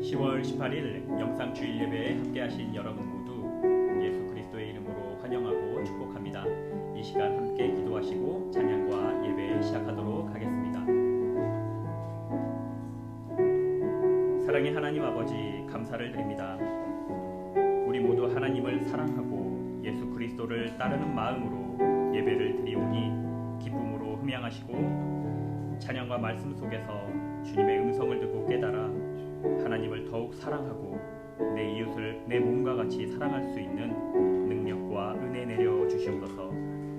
10월 18일 영상 주일 예배에 함께하신 여러분 모두 예수 그리스도의 이름으로 환영하고 축복합니다. 이 시간 함께 기도하시고 찬양과 예배 시작하도록 하겠습니다. 사랑의 하나님 아버지, 감사를 드립니다. 우리 모두 하나님을 사랑하고 예수 그리스도를 따르는 마음으로 예배를 드리오니 기쁨으로 흠양하시고 찬양과 말씀 속에서 주님의 음성을 듣고 깨달아 하나님을 더욱 사랑하고 내 이웃을 내 몸과 같이 사랑할 수 있는 능력과 은혜 내려 주시옵소서.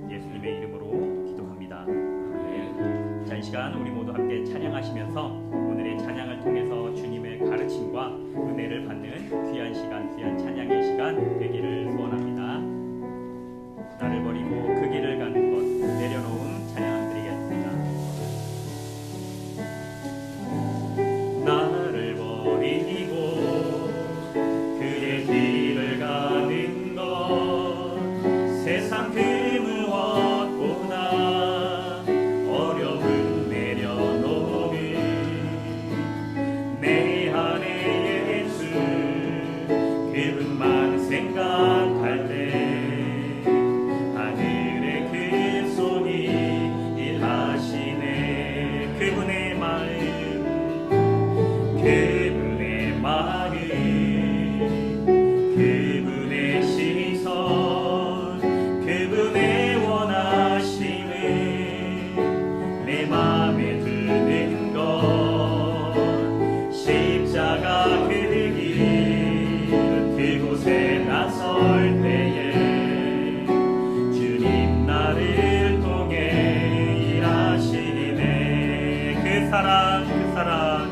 예수님의 이름으로 기도합니다. 아멘. 자, 이 시간 우리 모두 함께 찬양하시면서 오늘의 찬양을 통해서 주님의 가르침과 은혜를 받는 귀한 시간, 귀한 찬양의 시간 되기를 소원합니다. 나를 버리고 그 길을 가는 것 내려놓은 찬양 드리겠습니다. 나를 버리고 그의 길을 가는 것 세상 그 무엇보다 어려움 내려놓은 내 안에 예수 그분만 생각할 때 하늘의 그 손이 일하시네. 그분의 마음 그분의 시선 그분의 원하심을 내 맘에 드는 것 십자가 그 길 그곳에 나설 때에 주님 나를 통해 일하시네. 그 사랑 그 사랑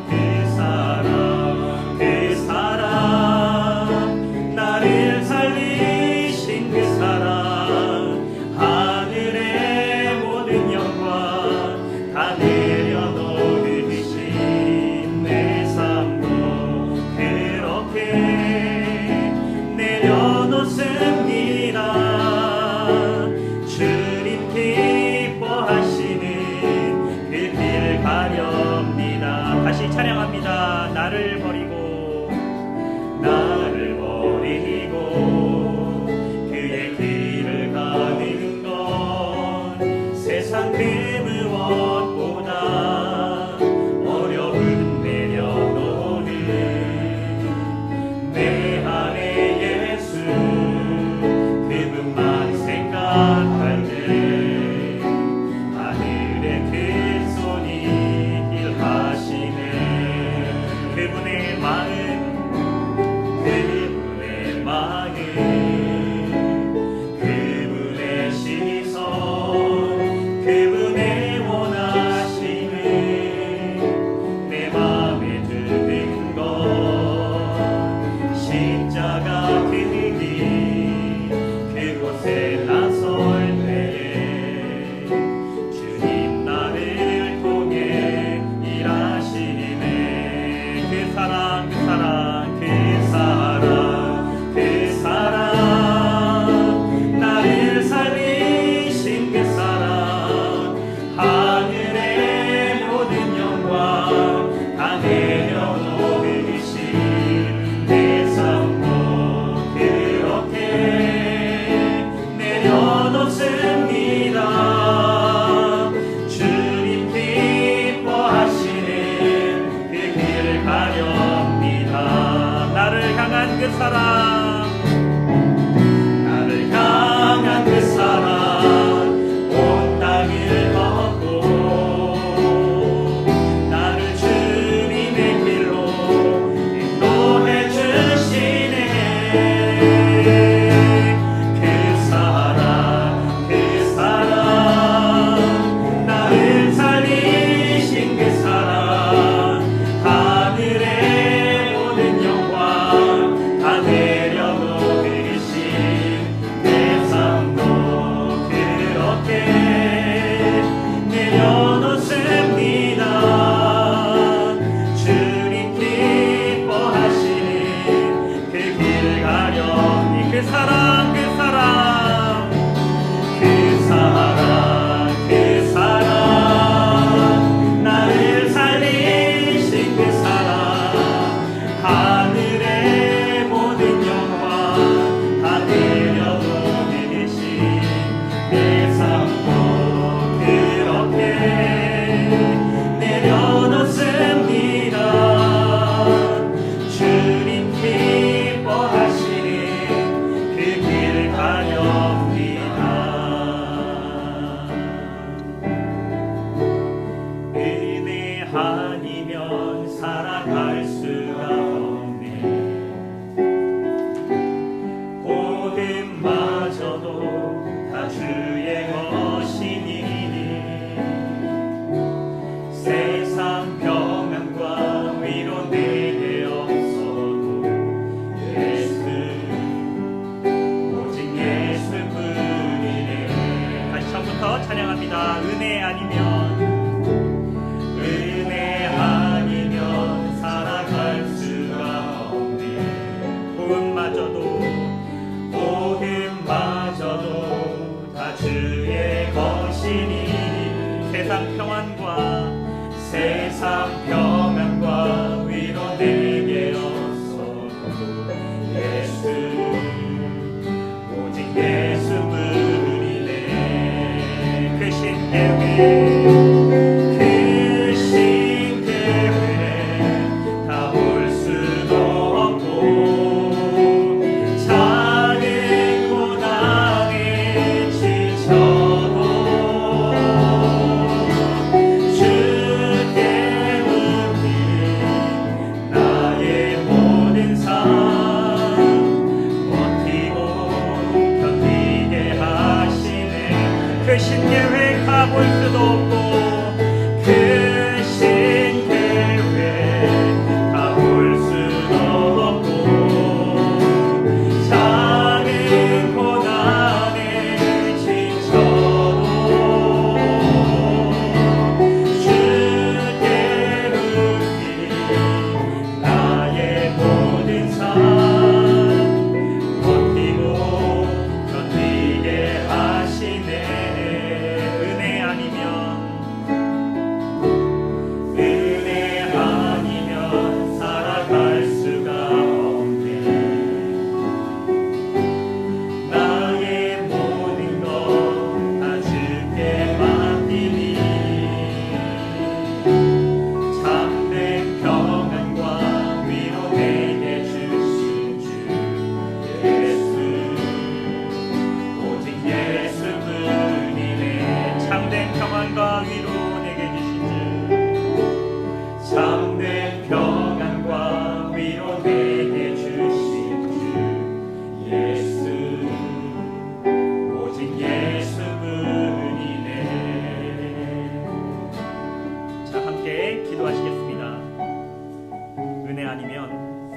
그 사랑 나를 살리신 그 사랑 하늘의 모든 영광 다 내려놓으신 내 삶도 그렇게 내려놓습니다. 주님 기뻐하시는 그 길 가렵니다. 다시 찬양합니다. 나를 버리고 그의 길을 가는 것 세상 그 무엇보다 어려움 내려놓는 내 안에 예수 그분만 생각할 때 하늘의 그 손이 일하시네. 그분의 마음 그분의 시선 그분의 원하심을 내 맘에 드는 것 십자가 그 길 그곳에 나설 때에 주님 나를 통해 일하시네. 그 사랑 그 사랑 그 사랑 나를 살리신 그 사랑 하늘의 모든 영광 다 내려놓으신 내 삶도 그렇게 내려놓습니다. 주님 기뻐하시는 그 길 가렵니다. 나를 향한 그 사랑 그 사랑 온 땅을 걷고 나를 주님의 길로 인도해 주시네. 그 사랑 나를 살리신 그 사랑 하늘의 모든 영광 다 내려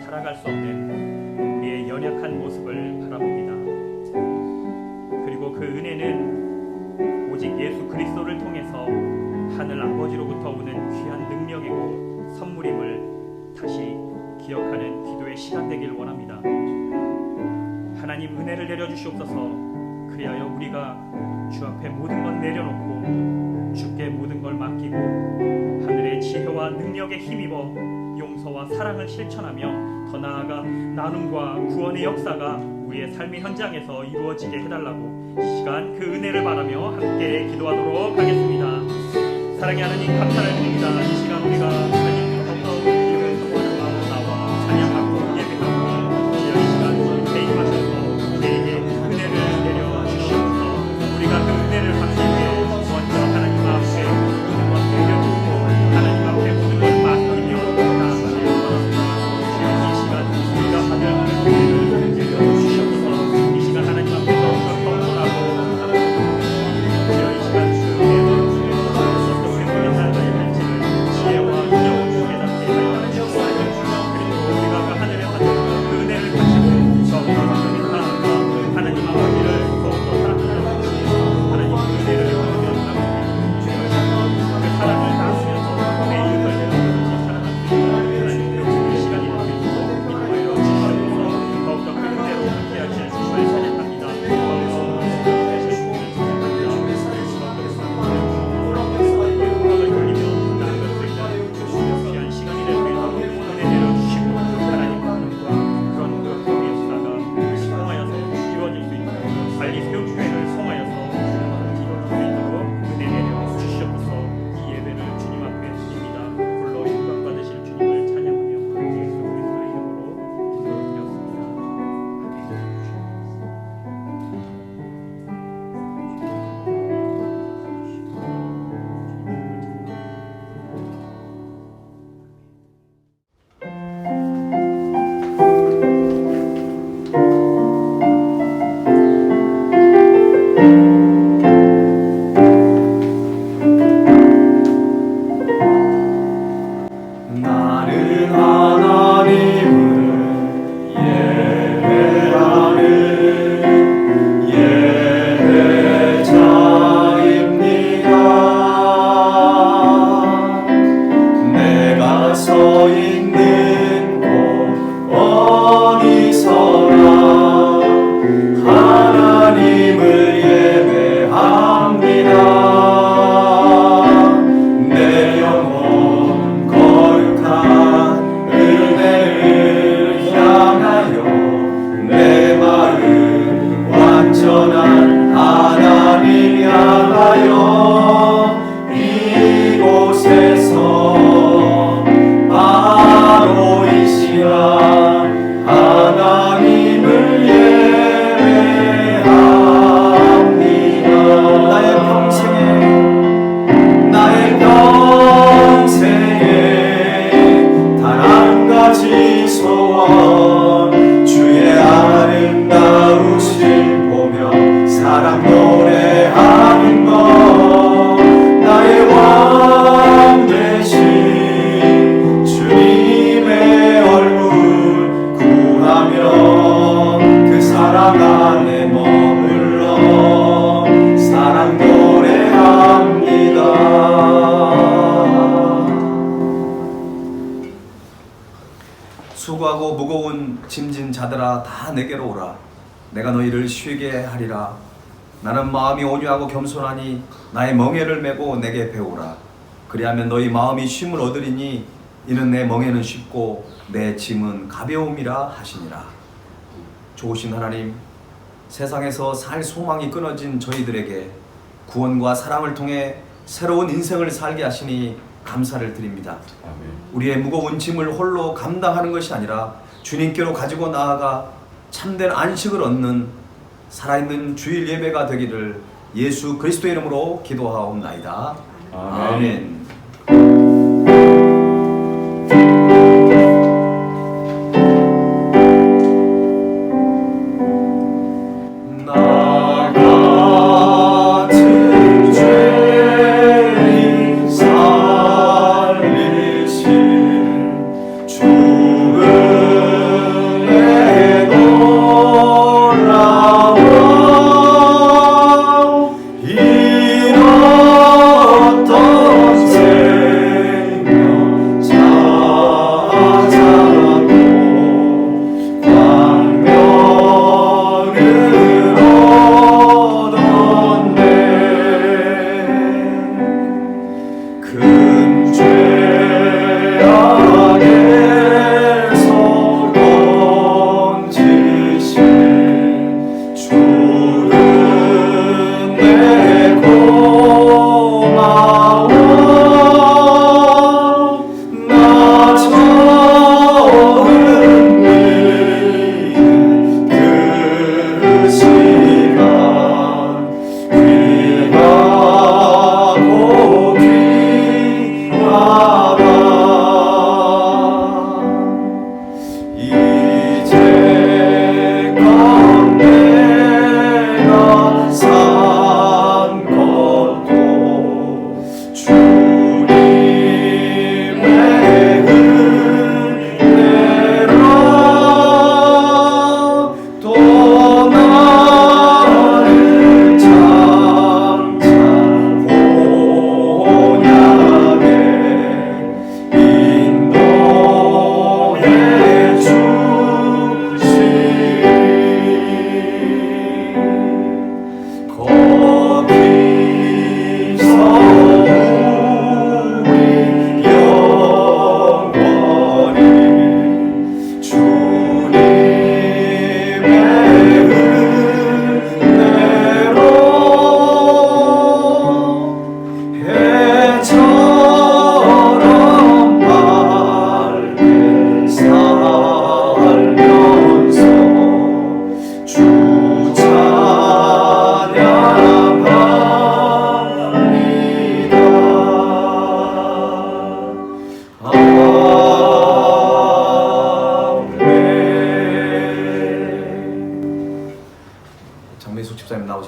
살아갈 수 없는 우리의 연약한 모습을 바라봅니다. 그리고 그 은혜는 오직 예수 그리스도를 통해서 하늘 아버지로부터 오는 귀한 능력이고 선물임을 다시 기억하는 기도의 시간 되길 원합니다. 하나님 은혜를 내려주시옵소서. 그리하여 우리가 주 앞에 모든 것 내려놓고 주께 모든 걸 맡기고 하늘의 지혜와 능력에 힘입어 용서와 사랑을 실천하며 더 나아가 나눔과 구원의 역사가 우리의 삶의 현장에서 이루어지게 해달라고 이 시간 그 은혜를 바라며 함께 기도하도록 하겠습니다. 사랑의 하나님 감사를 드립니다. 이 시간 우리가 하나님 더욱더 이름을 선포하는 마음으로 나와 찬양하고 예배하고 주여 이 시간 개입하셔서 우리에게 은혜를 내려주시옵소서. 우리가 그 은혜를 받기 위해 먼저 하나님 앞에 모든 것 내려놓고 하나님 앞에 모든 것 맡기며 나아가길 원합니다. 주여 이 시간 우리가 받은 은혜를 내려주시옵소서. 이 시간 하나님 앞에 더욱더 겸손하고 주여 이 시간 그 은혜를 어떻게 살아가야 할지를 지혜와 능력을 깨닫게 하여 주시옵소서. 그리고 우리가 그 하늘에 받은 그 은혜를 가지고 더욱더 하나님 사랑과 하나님 아버지를 더욱더 사랑하는 하나님 그 은혜를 받으며 나아가는 주여 그 사랑을 나누면서 내 이웃을 내려놓지 사랑할 수 있는 하나님 그 시간이 되게 인도하여 주시옵소서. 더욱더 그 은혜로 함께 하실 주님을 찬양합니다. 더욱더 하실 주님을 찬양합니다. 음악을 돌리며 나아갈 수 있는 귀한 시간이 될 수 있도록 은혜 내려주시고 하나님 하나님과 그런 그 교회 역사가 성하여서 이루어질 수 있도록 빨리 세운 교회를 성하여서 이루어질 수 있도록 은혜 내려주시옵소서. 이 예배를 주님 앞에 드립니다. 불러 영광 받으실 주님을 찬양하며 예수 그리스도의 이름으로 기도드렸습니다. 나는 하나님을 예배하는 예배자입니다. 내가 서 있는 곳 어디서나 하나님을 예배합니다. 내 영혼 거룩한 은혜를 향하여 내 마음 완전한 하나님 향하여 이곳에서 바로 이 시간 하나님을 예배합니다. 나의 평생에 단 한 가지 소원 주의 아름다우신 보며 사랑 노래하는 것 나의 왕 되신 주님의 얼굴 구하며 그 사랑 안에 머물러 사랑 노래합니다. 수고하고 무거운 짐진 자들아 다 내게로 오라. 내가 너희를 쉬게 하리라. 나는 마음이 온유하고 겸손하니 나의 멍에를 메고 내게 배우라. 그리하면 너희 마음이 쉼을 얻으리니 이는 내 멍에는 쉽고 내 짐은 가벼움이라 하시니라. 좋으신 하나님, 세상에서 살 소망이 끊어진 저희들에게 구원과 사랑을 통해 새로운 인생을 살게 하시니 감사를 드립니다. 우리의 무거운 짐을 홀로 감당하는 것이 아니라 주님께로 가지고 나아가 참된 안식을 얻는 살아있는 주일 예배가 되기를 예수 그리스도의 이름으로 기도하옵나이다. 아멘. 살리신 주의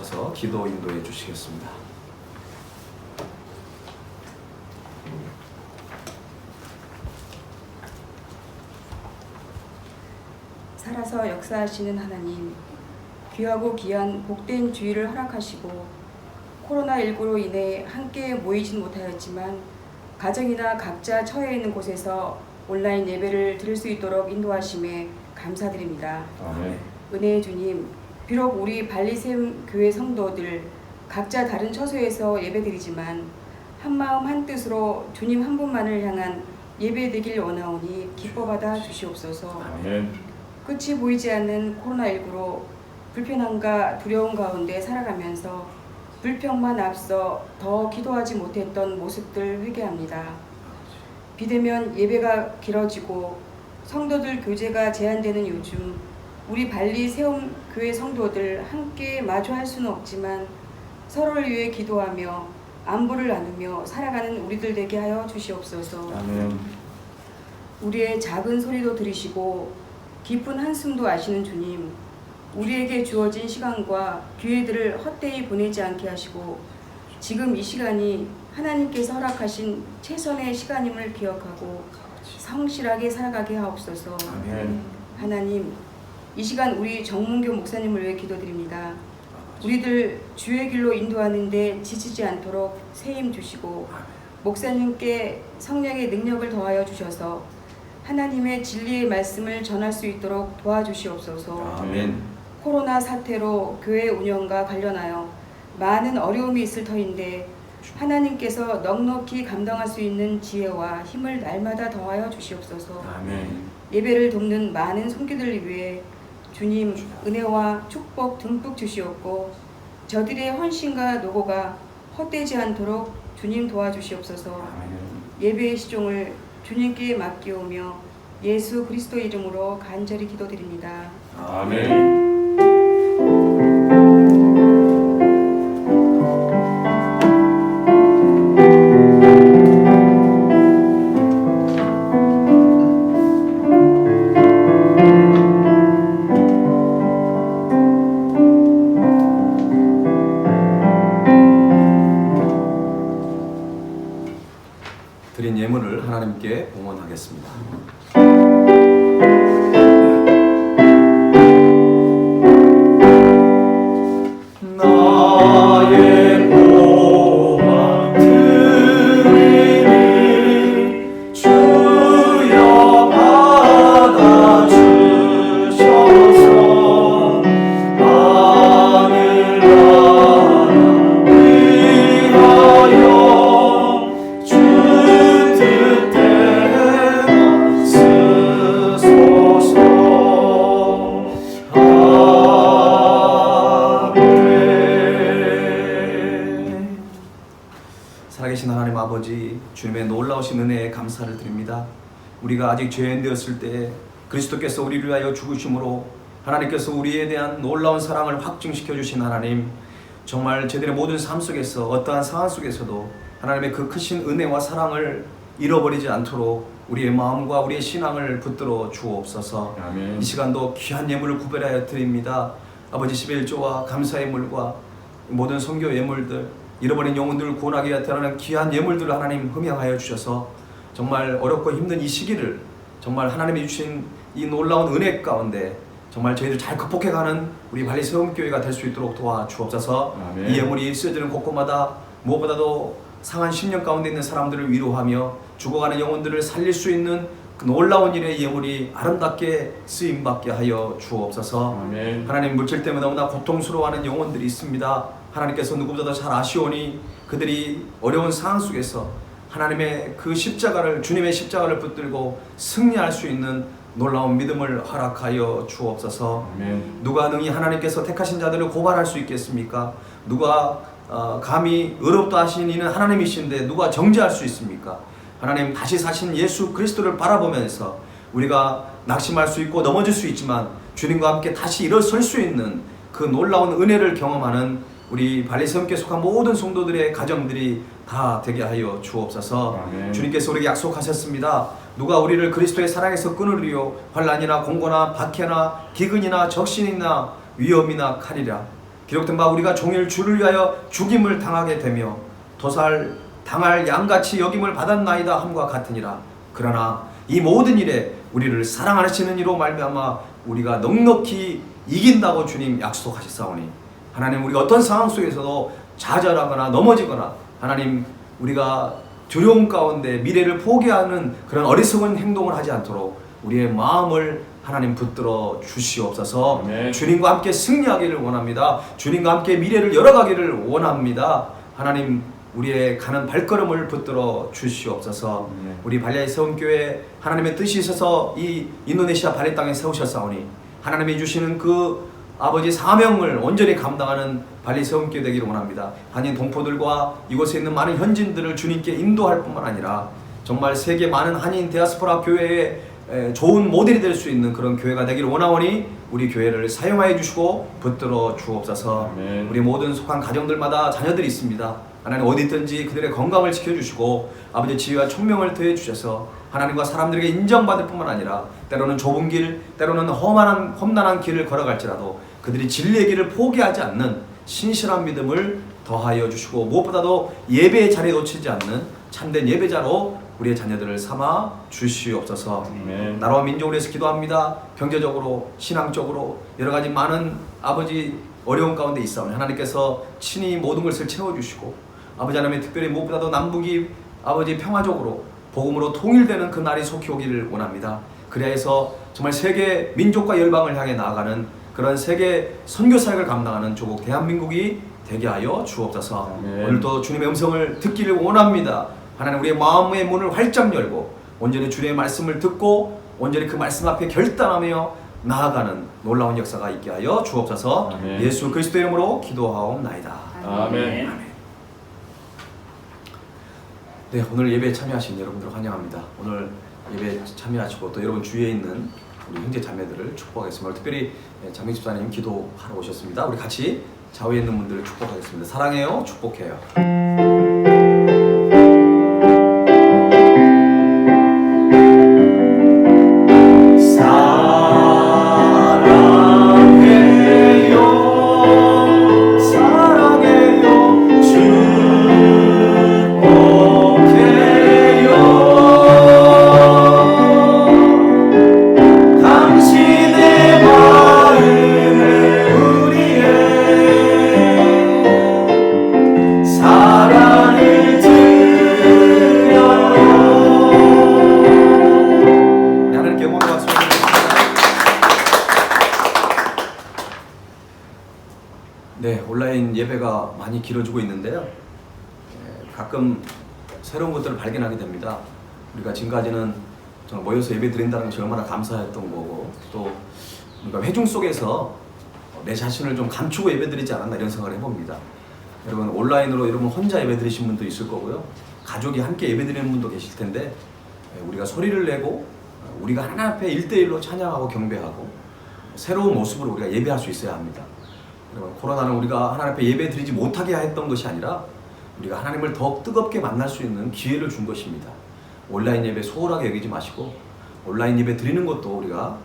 나오셔서 기도 인도해 주시겠습니다. 살아서 역사하시는 하나님, 귀하고 귀한 복된 주일을 허락하시고 코로나19로 인해 함께 모이진 못하였지만 가정이나 각자 처해 있는 곳에서 온라인 예배를 드릴 수 있도록 인도하심에 감사드립니다. 아멘. 은혜의 주님, 비록 우리 발리샘 교회 성도들 각자 다른 처소에서 예배드리지만 한마음 한뜻으로 주님 한 분만을 향한 예배되길 원하오니 기뻐받아 주시옵소서. 아멘. 끝이 보이지 않는 코로나19로 불편함과 두려움 가운데 살아가면서 불평만 앞서 더 기도하지 못했던 모습들 회개합니다. 비대면 예배가 길어지고 성도들 교제가 제한되는 요즘 우리 발리 세움 교회 성도들 함께 마주할 수는 없지만 서로를 위해 기도하며 안부를 나누며 살아가는 우리들 되게 하여 주시옵소서. 아멘. 우리의 작은 소리도 들으시고 깊은 한숨도 아시는 주님, 우리에게 주어진 시간과 기회들을 헛되이 보내지 않게 하시고 지금 이 시간이 하나님께서 허락하신 최선의 시간임을 기억하고 성실하게 살아가게 하옵소서. 아멘. 하나님, 이 시간 우리 정문교 목사님을 위해 기도드립니다. 우리들 주의 길로 인도하는데 지치지 않도록 세임 주시고 목사님께 성령의 능력을 더하여 주셔서 하나님의 진리의 말씀을 전할 수 있도록 도와주시옵소서. 아멘. 코로나 사태로 교회 운영과 관련하여 많은 어려움이 있을 터인데 하나님께서 넉넉히 감당할 수 있는 지혜와 힘을 날마다 더하여 주시옵소서. 아멘. 예배를 돕는 많은 손길들을 위해 주님 은혜와 축복 듬뿍 주시옵고 저들의 헌신과 노고가 헛되지 않도록 주님 도와주시옵소서. 아멘. 예배의 시종을 주님께 맡기오며 예수 그리스도 이름으로 간절히 기도드립니다. 아멘. 드린 예물을 하나님께 봉헌하겠습니다. 나의 고막 드리니 주여 받아주셔서 하늘나라 위하여 주 뜻대로 쓰소서. 아멘. 살아계신 하나님 아버지, 주님의 놀라우신 은혜에 감사를 드립니다. 우리가 아직 죄인 되었을 때 그리스도께서 우리를 위하여 죽으심으로 하나님께서 우리에 대한 놀라운 사랑을 확증시켜 주신 하나님, 정말 저들의 모든 삶 속에서 어떠한 상황 속에서도 하나님의 그 크신 은혜와 사랑을 잃어버리지 않도록 우리의 마음과 우리의 신앙을 붙들어 주옵소서. 아멘. 이 시간도 귀한 예물을 구별하여 드립니다. 아버지 11조와 감사 예물과 모든 선교 예물들, 잃어버린 영혼들을 구원하기 위해 태어나는 귀한 예물들을 하나님 흠양하여 주셔서 정말 어렵고 힘든 이 시기를 정말 하나님이 주신 이 놀라운 은혜 가운데 정말 저희들 잘 극복해가는 우리 발리 세움교회가 될 수 있도록 도와주옵소서. 아멘. 이 예물이 쓰여지는 곳곳마다 무엇보다도 상한 10년 가운데 있는 사람들을 위로하며 죽어가는 영혼들을 살릴 수 있는 그 놀라운 일의 예물이 아름답게 쓰임받게 하여 주옵소서. 아멘. 하나님, 물질 때문에 너무나 고통스러워하는 영혼들이 있습니다. 하나님께서 누구보다도 잘 아시오니 그들이 어려운 상황 속에서 하나님의 그 십자가를, 주님의 십자가를 붙들고 승리할 수 있는 놀라운 믿음을 허락하여 주옵소서. 아멘. 누가 능히 하나님께서 택하신 자들을 고발할 수 있겠습니까? 누가 감히 의롭다 하신 이는 하나님이신데 누가 정죄할 수 있습니까? 하나님, 다시 사신 예수 그리스도를 바라보면서 우리가 낙심할 수 있고 넘어질 수 있지만 주님과 함께 다시 일어설 수 있는 그 놀라운 은혜를 경험하는 우리 발리섬께 속한 모든 성도들의 가정들이 다 되게 하여 주옵소서. 아멘. 주님께서 우리에게 약속하셨습니다. 누가 우리를 그리스도의 사랑에서 끊으리요? 환난이나 공고나 박해나 기근이나 적신이나 위험이나 칼이라. 기록된 바 우리가 종일 주를 위하여 죽임을 당하게 되며 도살 당할 양같이 여김을 받았나이다 함과 같으니라. 그러나 이 모든 일에 우리를 사랑하시는 이로 말미암아 우리가 넉넉히 이긴다고 주님 약속하셨사오니 하나님, 우리가 어떤 상황 속에서도 좌절하거나 넘어지거나 하나님, 우리가 두려움 가운데 미래를 포기하는 그런 어리석은 행동을 하지 않도록 우리의 마음을 하나님 붙들어 주시옵소서. 아멘. 주님과 함께 승리하기를 원합니다. 주님과 함께 미래를 열어가기를 원합니다. 하나님, 우리의 가는 발걸음을 붙들어 주시옵소서. 우리 발리아의 세움교회 하나님의 뜻이 있어서 이 인도네시아 발리 땅에 세우셨사오니 하나님이 주시는 그 아버지 사명을 온전히 감당하는 발리 세움교회 되기를 원합니다. 한인 동포들과 이곳에 있는 많은 현지인들을 주님께 인도할 뿐만 아니라 정말 세계 많은 한인 디아스포라 교회의 좋은 모델이 될 수 있는 그런 교회가 되기를 원하오니 우리 교회를 사용하여 주시고 붙들어 주옵소서. 아멘. 우리 모든 속한 가정들마다 자녀들이 있습니다. 하나님, 어디 있든지 그들의 건강을 지켜주시고 아버지 지혜와 총명을 더해 주셔서 하나님과 사람들에게 인정받을 뿐만 아니라 때로는 좁은 길, 때로는 험난한 길을 걸어갈지라도 그들이 진리의 길을 포기하지 않는 신실한 믿음을 더하여 주시고 무엇보다도 예배의 자리에 놓치지 않는 참된 예배자로 우리의 자녀들을 삼아 주시옵소서. 아멘. 나라와 민족을 위해서 기도합니다. 경제적으로, 신앙적으로 여러 가지 많은 아버지 어려운 가운데 있사오니 하나님께서 친히 모든 것을 채워주시고 아버지 하나님, 특별히 무엇보다도 남북이 아버지 평화적으로 복음으로 통일되는 그 날이 속히 오기를 원합니다. 그래서 정말 세계 민족과 열방을 향해 나아가는 그런 세계 선교 사역을 감당하는 조국 대한민국이 되게 하여 주옵소서. 아멘. 오늘도 주님의 음성을 듣기를 원합니다. 하나님, 우리의 마음의 문을 활짝 열고 온전히 주님의 말씀을 듣고 온전히 그 말씀 앞에 결단하며 나아가는 놀라운 역사가 있게 하여 주옵소서. 아멘. 예수 그리스도의 이름으로 기도하옵나이다. 아멘. 네, 오늘 예배에 참여하신 여러분들 환영합니다. 오늘 예배에 참여하시고 또 여러분 주위에 있는 우리 형제 자매들을 축복하겠습니다. 특별히 장미 집사님 기도하러 오셨습니다. 우리 같이 좌우에 있는 분들을 축복하겠습니다. 사랑해요, 축복해요. 네, 온라인 예배가 많이 길어지고 있는데요. 가끔 새로운 것들을 발견하게 됩니다. 우리가 지금까지는 정말 모여서 예배 드린다는 것이 얼마나 감사했던 거고, 또 우리가 회중 속에서 내 자신을 좀 감추고 예배 드리지 않았나 이런 생각을 해봅니다. 여러분, 온라인으로 여러분 혼자 예배 드리신 분도 있을 거고요. 가족이 함께 예배 드리는 분도 계실 텐데, 우리가 소리를 내고 우리가 하나님 앞에 1대1로 찬양하고 경배하고 새로운 모습으로 우리가 예배할 수 있어야 합니다. 코로나는 우리가 하나님 앞에 예배 드리지 못하게 했던 것이 아니라 우리가 하나님을 더욱 뜨겁게 만날 수 있는 기회를 준 것입니다. 온라인 예배 소홀하게 여기지 마시고 온라인 예배 드리는 것도 우리가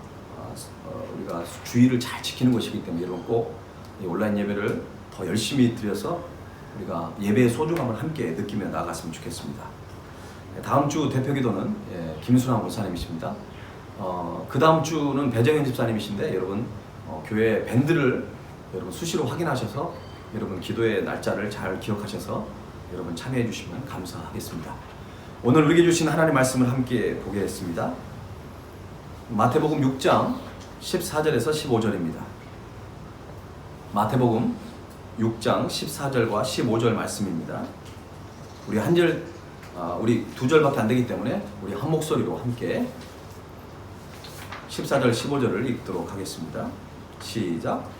주의를 잘 지키는 것이기 때문에 여러분 꼭 이 온라인 예배를 더 열심히 드려서 우리가 예배의 소중함을 함께 느끼며 나아갔으면 좋겠습니다. 다음 주 대표 기도는 김순환 목사님이십니다. 그 다음 주는 배정현 집사님이신데 여러분 교회 밴드를 여러분 수시로 확인하셔서 여러분 기도의 날짜를 잘 기억하셔서 여러분 참여해 주시면 감사하겠습니다. 오늘 우리에게 주신 하나님의 말씀을 함께 보겠습니다. 마태복음 6장 14절에서 15절입니다. 마태복음 6장 14절과 15절 말씀입니다. 우리 한 절, 우리 두 절밖에 안 되기 때문에 우리 한 목소리로 함께 14절 15절을 읽도록 하겠습니다. 시작.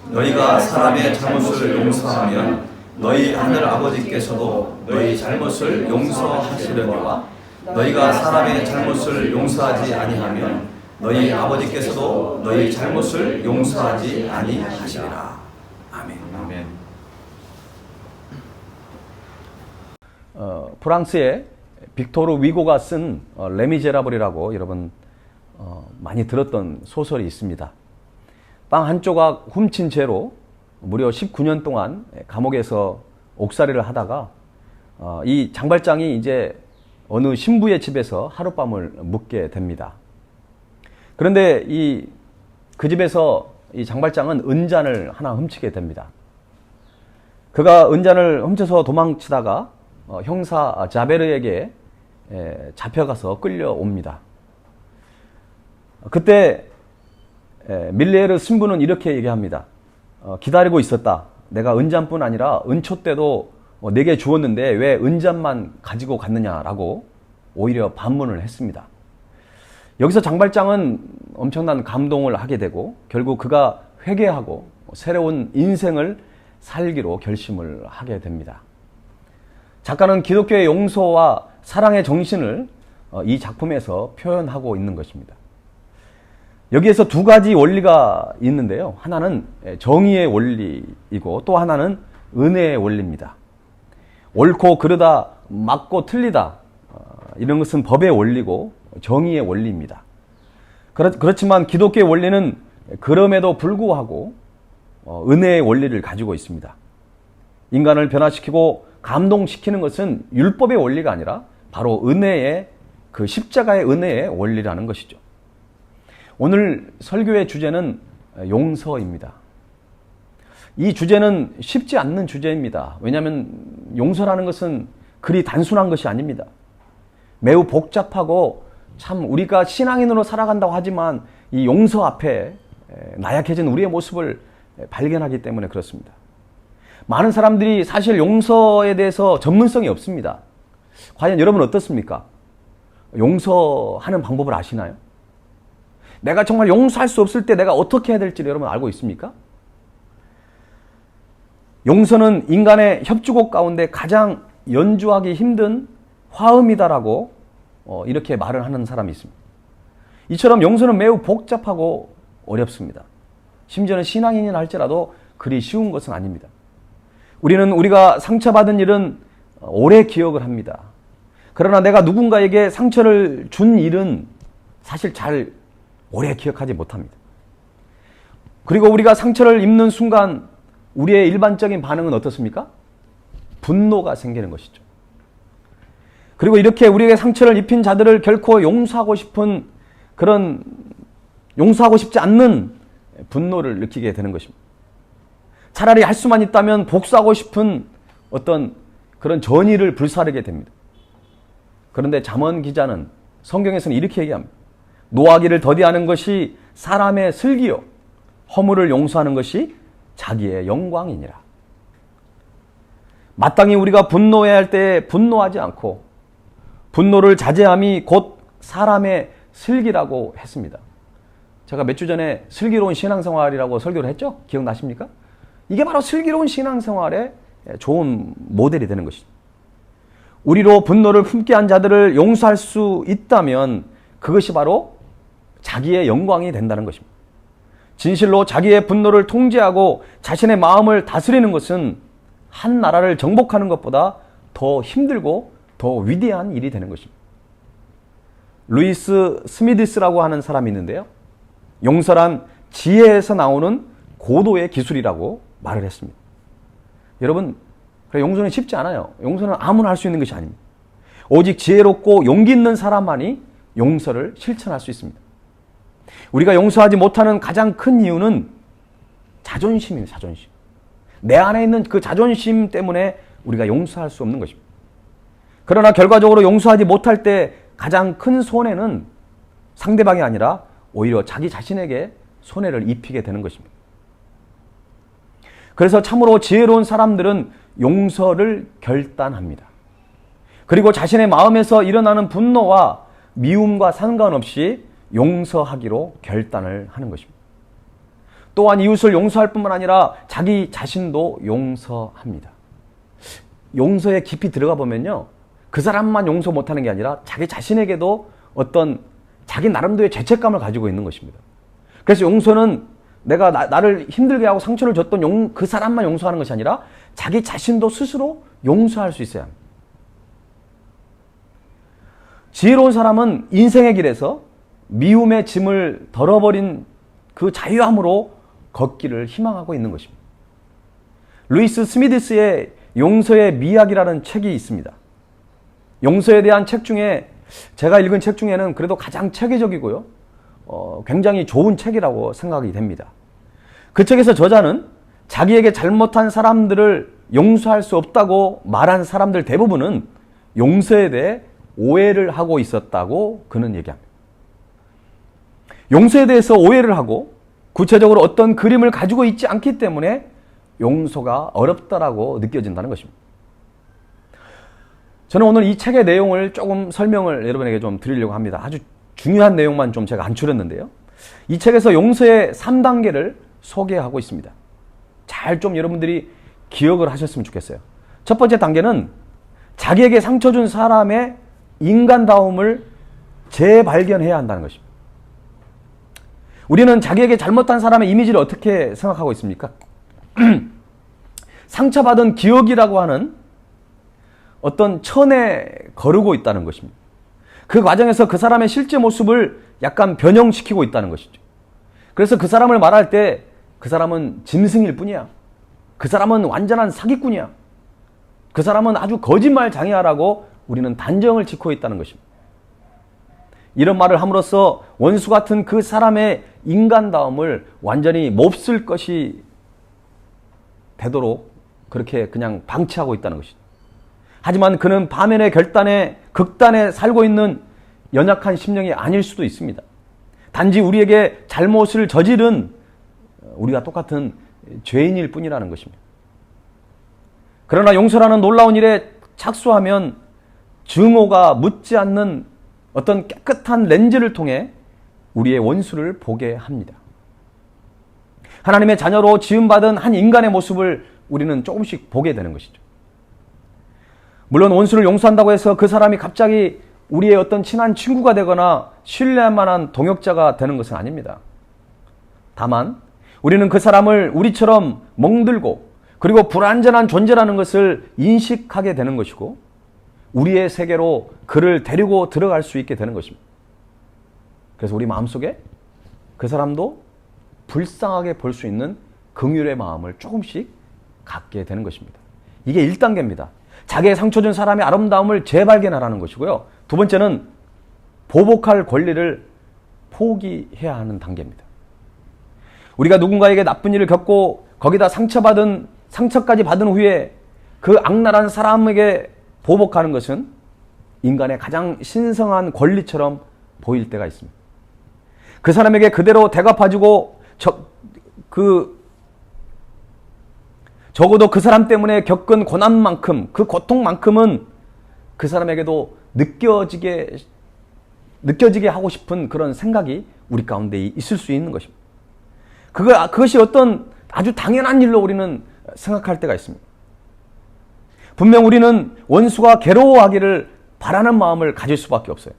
너희가 사람의 잘못을 용서하면 너희 하늘 아버지께서도 너희 잘못을 용서하시려니와 너희가 사람의 잘못을 용서하지 아니하면 너희 아버지께서도 너희 잘못을 용서하지 아니하시리라. 아멘. 아멘. 프랑스의 빅토르 위고가 쓴 레미제라블이라고 여러분 많이 들었던 소설이 있습니다. 빵 한 조각 훔친 죄로 무려 19년 동안 감옥에서 옥살이를 하다가 이 장발장이 이제 어느 신부의 집에서 하룻밤을 묵게 됩니다. 그런데 그 집에서 이 장발장은 은잔을 하나 훔치게 됩니다. 그가 은잔을 훔쳐서 도망치다가 형사 자베르에게 잡혀가서 끌려옵니다. 그때 밀레르 신부는 이렇게 얘기합니다. 기다리고 있었다. 내가 은잔뿐 아니라 은촛대도 내게 주었는데 왜 은잔만 가지고 갔느냐라고 오히려 반문을 했습니다. 여기서 장발장은 엄청난 감동을 하게 되고 결국 그가 회개하고 새로운 인생을 살기로 결심을 하게 됩니다. 작가는 기독교의 용서와 사랑의 정신을 이 작품에서 표현하고 있는 것입니다. 여기에서 두 가지 원리가 있는데요. 하나는 정의의 원리이고 또 하나는 은혜의 원리입니다. 옳고 그르다, 맞고 틀리다, 이런 것은 법의 원리고 정의의 원리입니다. 그렇지만 기독교의 원리는 그럼에도 불구하고 은혜의 원리를 가지고 있습니다. 인간을 변화시키고 감동시키는 것은 율법의 원리가 아니라 바로 은혜의 그 십자가의 은혜의 원리라는 것이죠. 오늘 설교의 주제는 용서입니다. 이 주제는 쉽지 않는 주제입니다. 왜냐하면 용서라는 것은 그리 단순한 것이 아닙니다. 매우 복잡하고 참 우리가 신앙인으로 살아간다고 하지만 이 용서 앞에 나약해진 우리의 모습을 발견하기 때문에 그렇습니다. 많은 사람들이 사실 용서에 대해서 전문성이 없습니다. 과연 여러분 어떻습니까? 용서하는 방법을 아시나요? 내가 정말 용서할 수 없을 때 내가 어떻게 해야 될지 여러분 알고 있습니까? 용서는 인간의 협주곡 가운데 가장 연주하기 힘든 화음이다라고 이렇게 말을 하는 사람이 있습니다. 이처럼 용서는 매우 복잡하고 어렵습니다. 심지어는 신앙인이라 할지라도 그리 쉬운 것은 아닙니다. 우리가 상처받은 일은 오래 기억을 합니다. 그러나 내가 누군가에게 상처를 준 일은 사실 잘 오래 기억하지 못합니다. 그리고 우리가 상처를 입는 순간 우리의 일반적인 반응은 어떻습니까? 분노가 생기는 것이죠. 그리고 이렇게 우리에게 상처를 입힌 자들을 결코 용서하고 싶지 않는 분노를 느끼게 되는 것입니다. 차라리 할 수만 있다면 복수하고 싶은 어떤 그런 전의를 불사르게 됩니다. 그런데 잠언 기자는 성경에서는 이렇게 얘기합니다. 노하기를 더디하는 것이 사람의 슬기요 허물을 용서하는 것이 자기의 영광이니라. 마땅히 우리가 분노해야 할 때 분노하지 않고 분노를 자제함이 곧 사람의 슬기라고 했습니다. 제가 몇 주 전에 슬기로운 신앙생활이라고 설교를 했죠? 기억나십니까? 이게 바로 슬기로운 신앙생활의 좋은 모델이 되는 것이죠. 우리로 분노를 품게 한 자들을 용서할 수 있다면 그것이 바로 자기의 영광이 된다는 것입니다. 진실로 자기의 분노를 통제하고 자신의 마음을 다스리는 것은 한 나라를 정복하는 것보다 더 힘들고 더 위대한 일이 되는 것입니다. 루이스 스미디스라고 하는 사람이 있는데요. 용서란 지혜에서 나오는 고도의 기술이라고 말을 했습니다. 여러분, 용서는 쉽지 않아요. 용서는 아무나 할 수 있는 것이 아닙니다. 오직 지혜롭고 용기 있는 사람만이 용서를 실천할 수 있습니다. 우리가 용서하지 못하는 가장 큰 이유는 자존심입니다. 자존심. 내 안에 있는 그 자존심 때문에 우리가 용서할 수 없는 것입니다. 그러나 결과적으로 용서하지 못할 때 가장 큰 손해는 상대방이 아니라 오히려 자기 자신에게 손해를 입히게 되는 것입니다. 그래서 참으로 지혜로운 사람들은 용서를 결단합니다. 그리고 자신의 마음에서 일어나는 분노와 미움과 상관없이 용서하기로 결단을 하는 것입니다. 또한 이웃을 용서할 뿐만 아니라 자기 자신도 용서합니다. 용서에 깊이 들어가 보면요, 그 사람만 용서 못하는 게 아니라 자기 자신에게도 어떤 자기 나름대로의 죄책감을 가지고 있는 것입니다. 그래서 용서는 내가 나를 힘들게 하고 상처를 줬던 그 사람만 용서하는 것이 아니라 자기 자신도 스스로 용서할 수 있어야 합니다. 지혜로운 사람은 인생의 길에서 미움의 짐을 덜어버린 그 자유함으로 걷기를 희망하고 있는 것입니다. 루이스 스미디스의 용서의 미학이라는 책이 있습니다. 용서에 대한 책 중에 제가 읽은 책 중에는 그래도 가장 체계적이고요. 굉장히 좋은 책이라고 생각이 됩니다. 그 책에서 저자는 자기에게 잘못한 사람들을 용서할 수 없다고 말한 사람들 대부분은 용서에 대해 오해를 하고 있었다고 그는 얘기합니다. 용서에 대해서 오해를 하고 구체적으로 어떤 그림을 가지고 있지 않기 때문에 용서가 어렵다라고 느껴진다는 것입니다. 저는 오늘 이 책의 내용을 조금 설명을 여러분에게 좀 드리려고 합니다. 아주 중요한 내용만 좀 제가 안추렸는데요. 이 책에서 용서의 3단계를 소개하고 있습니다. 잘 좀 여러분들이 기억을 하셨으면 좋겠어요. 첫 번째 단계는 자기에게 상처 준 사람의 인간다움을 재발견해야 한다는 것입니다. 우리는 자기에게 잘못한 사람의 이미지를 어떻게 생각하고 있습니까? 상처받은 기억이라고 하는 어떤 천에 거르고 있다는 것입니다. 그 과정에서 그 사람의 실제 모습을 약간 변형시키고 있다는 것이죠. 그래서 그 사람을 말할 때 그 사람은 짐승일 뿐이야. 그 사람은 완전한 사기꾼이야. 그 사람은 아주 거짓말 장이야라고 우리는 단정을 짓고 있다는 것입니다. 이런 말을 함으로써 원수 같은 그 사람의 인간다움을 완전히 몹쓸 것이 되도록 그렇게 그냥 방치하고 있다는 것이죠. 하지만 그는 파멸의 결단에 극단에 살고 있는 연약한 심령이 아닐 수도 있습니다. 단지 우리에게 잘못을 저지른 우리가 똑같은 죄인일 뿐이라는 것입니다. 그러나 용서라는 놀라운 일에 착수하면 증오가 묻지 않는 어떤 깨끗한 렌즈를 통해 우리의 원수를 보게 합니다. 하나님의 자녀로 지음받은 한 인간의 모습을 우리는 조금씩 보게 되는 것이죠. 물론 원수를 용서한다고 해서 그 사람이 갑자기 우리의 어떤 친한 친구가 되거나 신뢰할 만한 동역자가 되는 것은 아닙니다. 다만 우리는 그 사람을 우리처럼 멍들고 그리고 불완전한 존재라는 것을 인식하게 되는 것이고 우리의 세계로 그를 데리고 들어갈 수 있게 되는 것입니다. 그래서 우리 마음속에 그 사람도 불쌍하게 볼 수 있는 긍휼의 마음을 조금씩 갖게 되는 것입니다. 이게 1단계입니다. 자기의 상처 준 사람의 아름다움을 재발견하라는 것이고요. 두 번째는 보복할 권리를 포기해야 하는 단계입니다. 우리가 누군가에게 나쁜 일을 겪고 거기다 상처까지 받은 후에 그 악랄한 사람에게 보복하는 것은 인간의 가장 신성한 권리처럼 보일 때가 있습니다. 그 사람에게 그대로 대갚아주고 적어도 그 사람 때문에 겪은 고난만큼 그 고통만큼은 그 사람에게도 느껴지게 하고 싶은 그런 생각이 우리 가운데 있을 수 있는 것입니다. 그것이 어떤 아주 당연한 일로 우리는 생각할 때가 있습니다. 분명 우리는 원수가 괴로워하기를 바라는 마음을 가질 수밖에 없어요.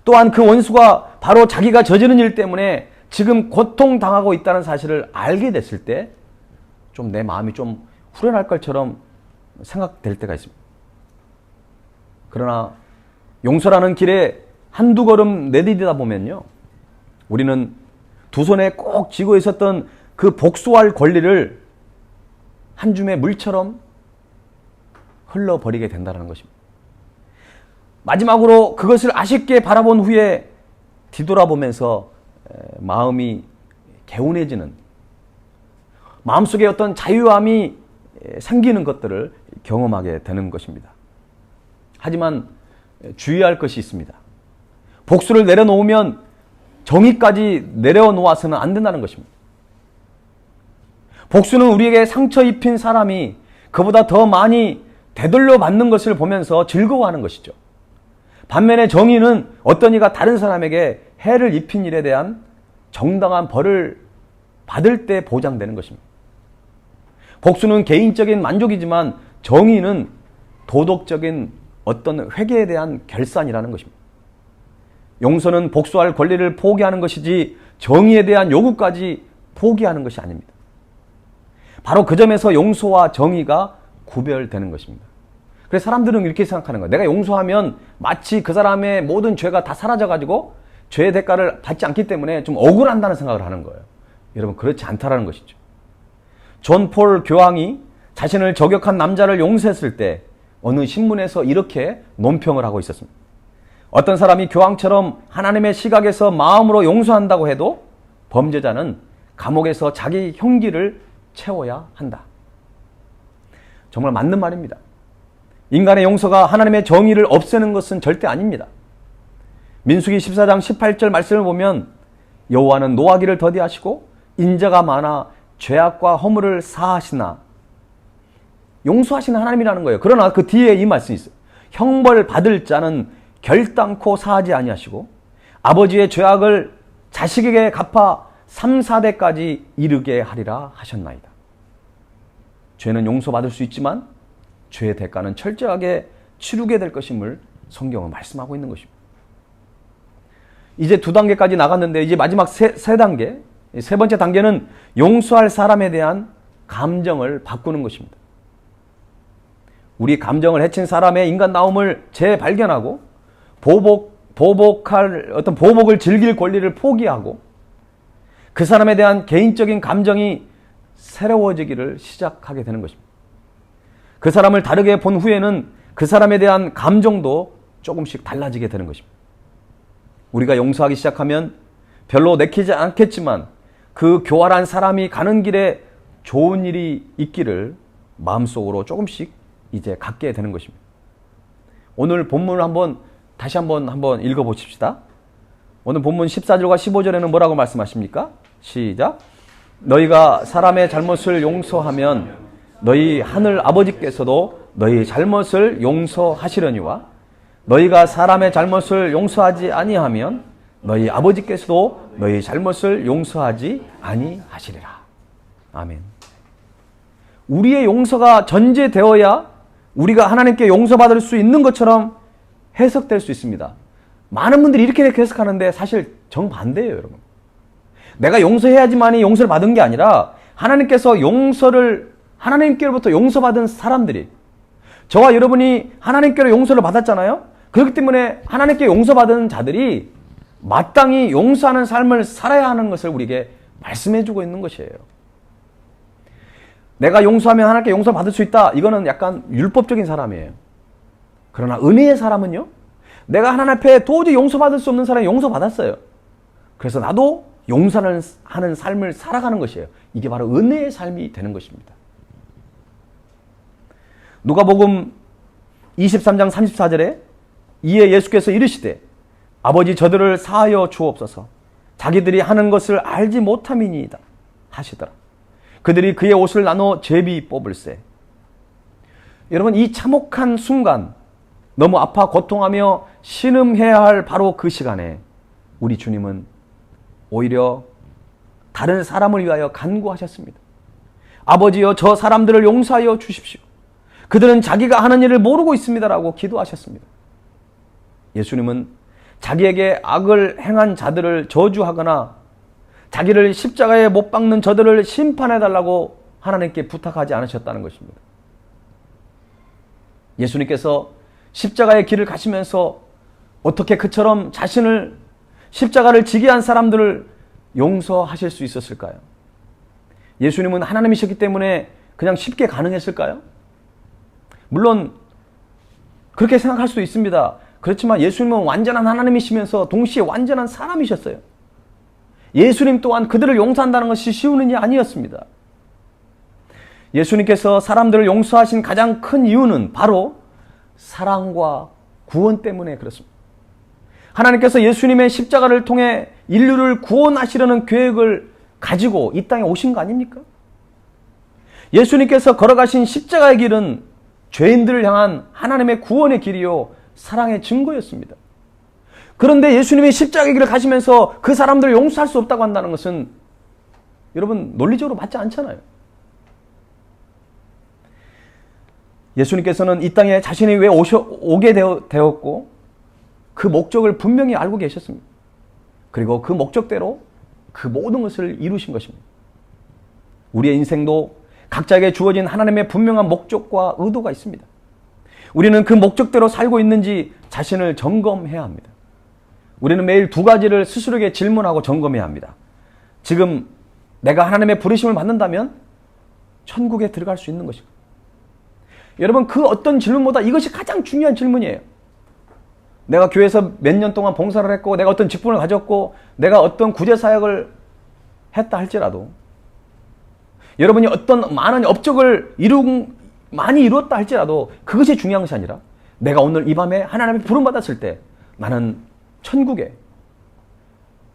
또한 그 원수가 바로 자기가 저지른 일 때문에 지금 고통당하고 있다는 사실을 알게 됐을 때 좀 내 마음이 좀 후련할 것처럼 생각될 때가 있습니다. 그러나 용서라는 길에 한두 걸음 내디디다 보면요. 우리는 두 손에 꼭 쥐고 있었던 그 복수할 권리를 한 줌의 물처럼 흘러버리게 된다는 것입니다. 마지막으로 그것을 아쉽게 바라본 후에 뒤돌아보면서 마음이 개운해지는 마음속에 어떤 자유함이 생기는 것들을 경험하게 되는 것입니다. 하지만 주의할 것이 있습니다. 복수를 내려놓으면 정의까지 내려놓아서는 안 된다는 것입니다. 복수는 우리에게 상처 입힌 사람이 그보다 더 많이 되돌려 받는 것을 보면서 즐거워하는 것이죠. 반면에 정의는 어떤 이가 다른 사람에게 해를 입힌 일에 대한 정당한 벌을 받을 때 보장되는 것입니다. 복수는 개인적인 만족이지만 정의는 도덕적인 어떤 회개에 대한 결산이라는 것입니다. 용서는 복수할 권리를 포기하는 것이지 정의에 대한 요구까지 포기하는 것이 아닙니다. 바로 그 점에서 용서와 정의가 구별되는 것입니다. 그래서 사람들은 이렇게 생각하는 거예요. 내가 용서하면 마치 그 사람의 모든 죄가 다 사라져가지고 죄의 대가를 받지 않기 때문에 좀 억울한다는 생각을 하는 거예요. 여러분, 그렇지 않다라는 것이죠. 존 폴 교황이 자신을 저격한 남자를 용서했을 때 어느 신문에서 이렇게 논평을 하고 있었습니다. 어떤 사람이 교황처럼 하나님의 시각에서 마음으로 용서한다고 해도 범죄자는 감옥에서 자기 형기를 채워야 한다. 정말 맞는 말입니다. 인간의 용서가 하나님의 정의를 없애는 것은 절대 아닙니다. 민수기 14장 18절 말씀을 보면 여호와는 노하기를 더디하시고 인자가 많아 죄악과 허물을 사하시나 용서하시는 하나님이라는 거예요. 그러나 그 뒤에 이 말씀이 있어요. 형벌 받을 자는 결단코 사하지 아니하시고 아버지의 죄악을 자식에게 갚아 3, 4대까지 이르게 하리라 하셨나이다. 죄는 용서받을 수 있지만 죄의 대가는 철저하게 치르게 될 것임을 성경은 말씀하고 있는 것입니다. 이제 2단계까지 나갔는데 이제 마지막 세 단계, 세 번째 단계는 용서할 사람에 대한 감정을 바꾸는 것입니다. 우리 감정을 해친 사람의 인간다움을 재발견하고 보복을 즐길 권리를 포기하고 그 사람에 대한 개인적인 감정이 새로워지기를 시작하게 되는 것입니다. 그 사람을 다르게 본 후에는 그 사람에 대한 감정도 조금씩 달라지게 되는 것입니다. 우리가 용서하기 시작하면 별로 내키지 않겠지만 그 교활한 사람이 가는 길에 좋은 일이 있기를 마음속으로 조금씩 이제 갖게 되는 것입니다. 오늘 본문을 다시 한번 읽어보십시다. 오늘 본문 14절과 15절에는 뭐라고 말씀하십니까? 시작. 너희가 사람의 잘못을 용서하면 너희 하늘 아버지께서도 너희 잘못을 용서하시려니와 너희가 사람의 잘못을 용서하지 아니하면 너희 아버지께서도 너희 잘못을 용서하지 아니하시리라. 아멘. 우리의 용서가 전제되어야 우리가 하나님께 용서받을 수 있는 것처럼 해석될 수 있습니다. 많은 분들이 이렇게 해석하는데 사실 정반대예요, 여러분. 내가 용서해야지만이 용서를 받은 게 아니라 하나님께로부터 용서받은 사람들이, 저와 여러분이 하나님께로 용서를 받았잖아요. 그렇기 때문에 하나님께 용서받은 자들이 마땅히 용서하는 삶을 살아야 하는 것을 우리에게 말씀해주고 있는 것이에요. 내가 용서하면 하나님께 용서받을 수 있다. 이거는 약간 율법적인 사람이에요. 그러나 은혜의 사람은요, 내가 하나님 앞에 도저히 용서받을 수 없는 사람이 용서받았어요. 그래서 나도 용서하는 삶을 살아가는 것이에요. 이게 바로 은혜의 삶이 되는 것입니다. 누가복음 23장 34절에 이에 예수께서 이르시되 아버지 저들을 사하여 주옵소서 자기들이 하는 것을 알지 못함이니이다 하시더라. 그들이 그의 옷을 나눠 제비 뽑을세. 여러분, 이 참혹한 순간, 너무 아파 고통하며 신음해야 할 바로 그 시간에 우리 주님은 오히려 다른 사람을 위하여 간구하셨습니다. 아버지여 저 사람들을 용서하여 주십시오. 그들은 자기가 하는 일을 모르고 있습니다라고 기도하셨습니다. 예수님은 자기에게 악을 행한 자들을 저주하거나 자기를 십자가에 못 박는 저들을 심판해달라고 하나님께 부탁하지 않으셨다는 것입니다. 예수님께서 십자가의 길을 가시면서 어떻게 그처럼 자신을 십자가를 지게 한 사람들을 용서하실 수 있었을까요? 예수님은 하나님이셨기 때문에 그냥 쉽게 가능했을까요? 물론 그렇게 생각할 수도 있습니다. 그렇지만 예수님은 완전한 하나님이시면서 동시에 완전한 사람이셨어요. 예수님 또한 그들을 용서한다는 것이 쉬운 일이 아니었습니다. 예수님께서 사람들을 용서하신 가장 큰 이유는 바로 사랑과 구원 때문에 그렇습니다. 하나님께서 예수님의 십자가를 통해 인류를 구원하시려는 계획을 가지고 이 땅에 오신 거 아닙니까? 예수님께서 걸어가신 십자가의 길은 죄인들을 향한 하나님의 구원의 길이요 사랑의 증거였습니다. 그런데 예수님이 십자가의 길을 가시면서 그 사람들을 용서할 수 없다고 한다는 것은 여러분 논리적으로 맞지 않잖아요. 예수님께서는 이 땅에 자신이 왜 오게 되었고 그 목적을 분명히 알고 계셨습니다. 그리고 그 목적대로 그 모든 것을 이루신 것입니다. 우리의 인생도 각자에게 주어진 하나님의 분명한 목적과 의도가 있습니다. 우리는 그 목적대로 살고 있는지 자신을 점검해야 합니다. 우리는 매일 두 가지를 스스로에게 질문하고 점검해야 합니다. 지금 내가 하나님의 부르심을 받는다면 천국에 들어갈 수 있는 것인가? 여러분, 그 어떤 질문보다 이것이 가장 중요한 질문이에요. 내가 교회에서 몇 년 동안 봉사를 했고, 내가 어떤 직분을 가졌고, 내가 어떤 구제사역을 했다 할지라도, 여러분이 어떤 많은 업적을 많이 이루었다 할지라도 그것이 중요한 것이 아니라, 내가 오늘 이 밤에 하나님의 부름받았을 때 나는 천국에,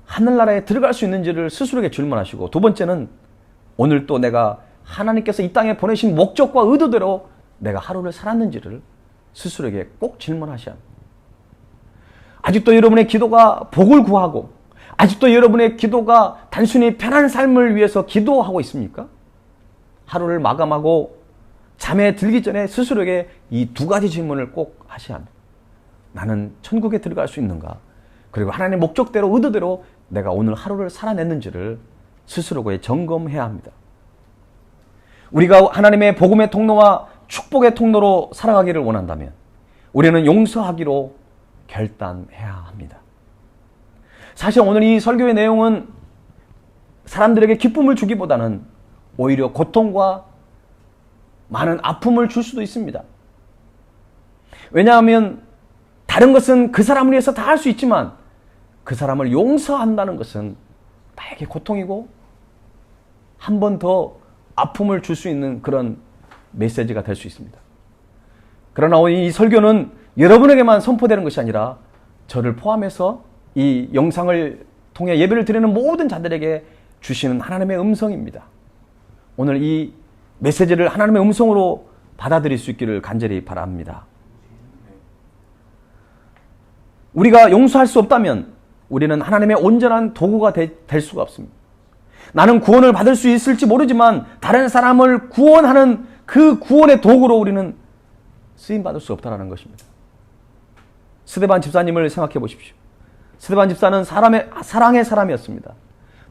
하늘나라에 들어갈 수 있는지를 스스로에게 질문하시고, 두 번째는 오늘 또 내가 하나님께서 이 땅에 보내신 목적과 의도대로 내가 하루를 살았는지를 스스로에게 꼭 질문하셔야 합니다. 아직도 여러분의 기도가 복을 구하고, 아직도 여러분의 기도가 단순히 편한 삶을 위해서 기도하고 있습니까? 하루를 마감하고 잠에 들기 전에 스스로에게 이 두 가지 질문을 꼭 하셔야 합니다. 나는 천국에 들어갈 수 있는가? 그리고 하나님의 목적대로 의도대로 내가 오늘 하루를 살아냈는지를 스스로에게 점검해야 합니다. 우리가 하나님의 복음의 통로와 축복의 통로로 살아가기를 원한다면 우리는 용서하기로 결단해야 합니다. 사실 오늘 이 설교의 내용은 사람들에게 기쁨을 주기보다는 오히려 고통과 많은 아픔을 줄 수도 있습니다. 왜냐하면 다른 것은 그 사람을 위해서 다 할 수 있지만 그 사람을 용서한다는 것은 나에게 고통이고 한 번 더 아픔을 줄 수 있는 그런 메시지가 될 수 있습니다. 그러나 오늘 이 설교는 여러분에게만 선포되는 것이 아니라 저를 포함해서 이 영상을 통해 예배를 드리는 모든 자들에게 주시는 하나님의 음성입니다. 오늘 이 메시지를 하나님의 음성으로 받아들일 수 있기를 간절히 바랍니다. 우리가 용서할 수 없다면 우리는 하나님의 온전한 도구가 될 수가 없습니다. 나는 구원을 받을 수 있을지 모르지만 다른 사람을 구원하는 그 구원의 도구로 우리는 쓰임받을 수 없다는 것입니다. 스데반 집사님을 생각해 보십시오. 스데반 집사는 사랑의 사람이었습니다.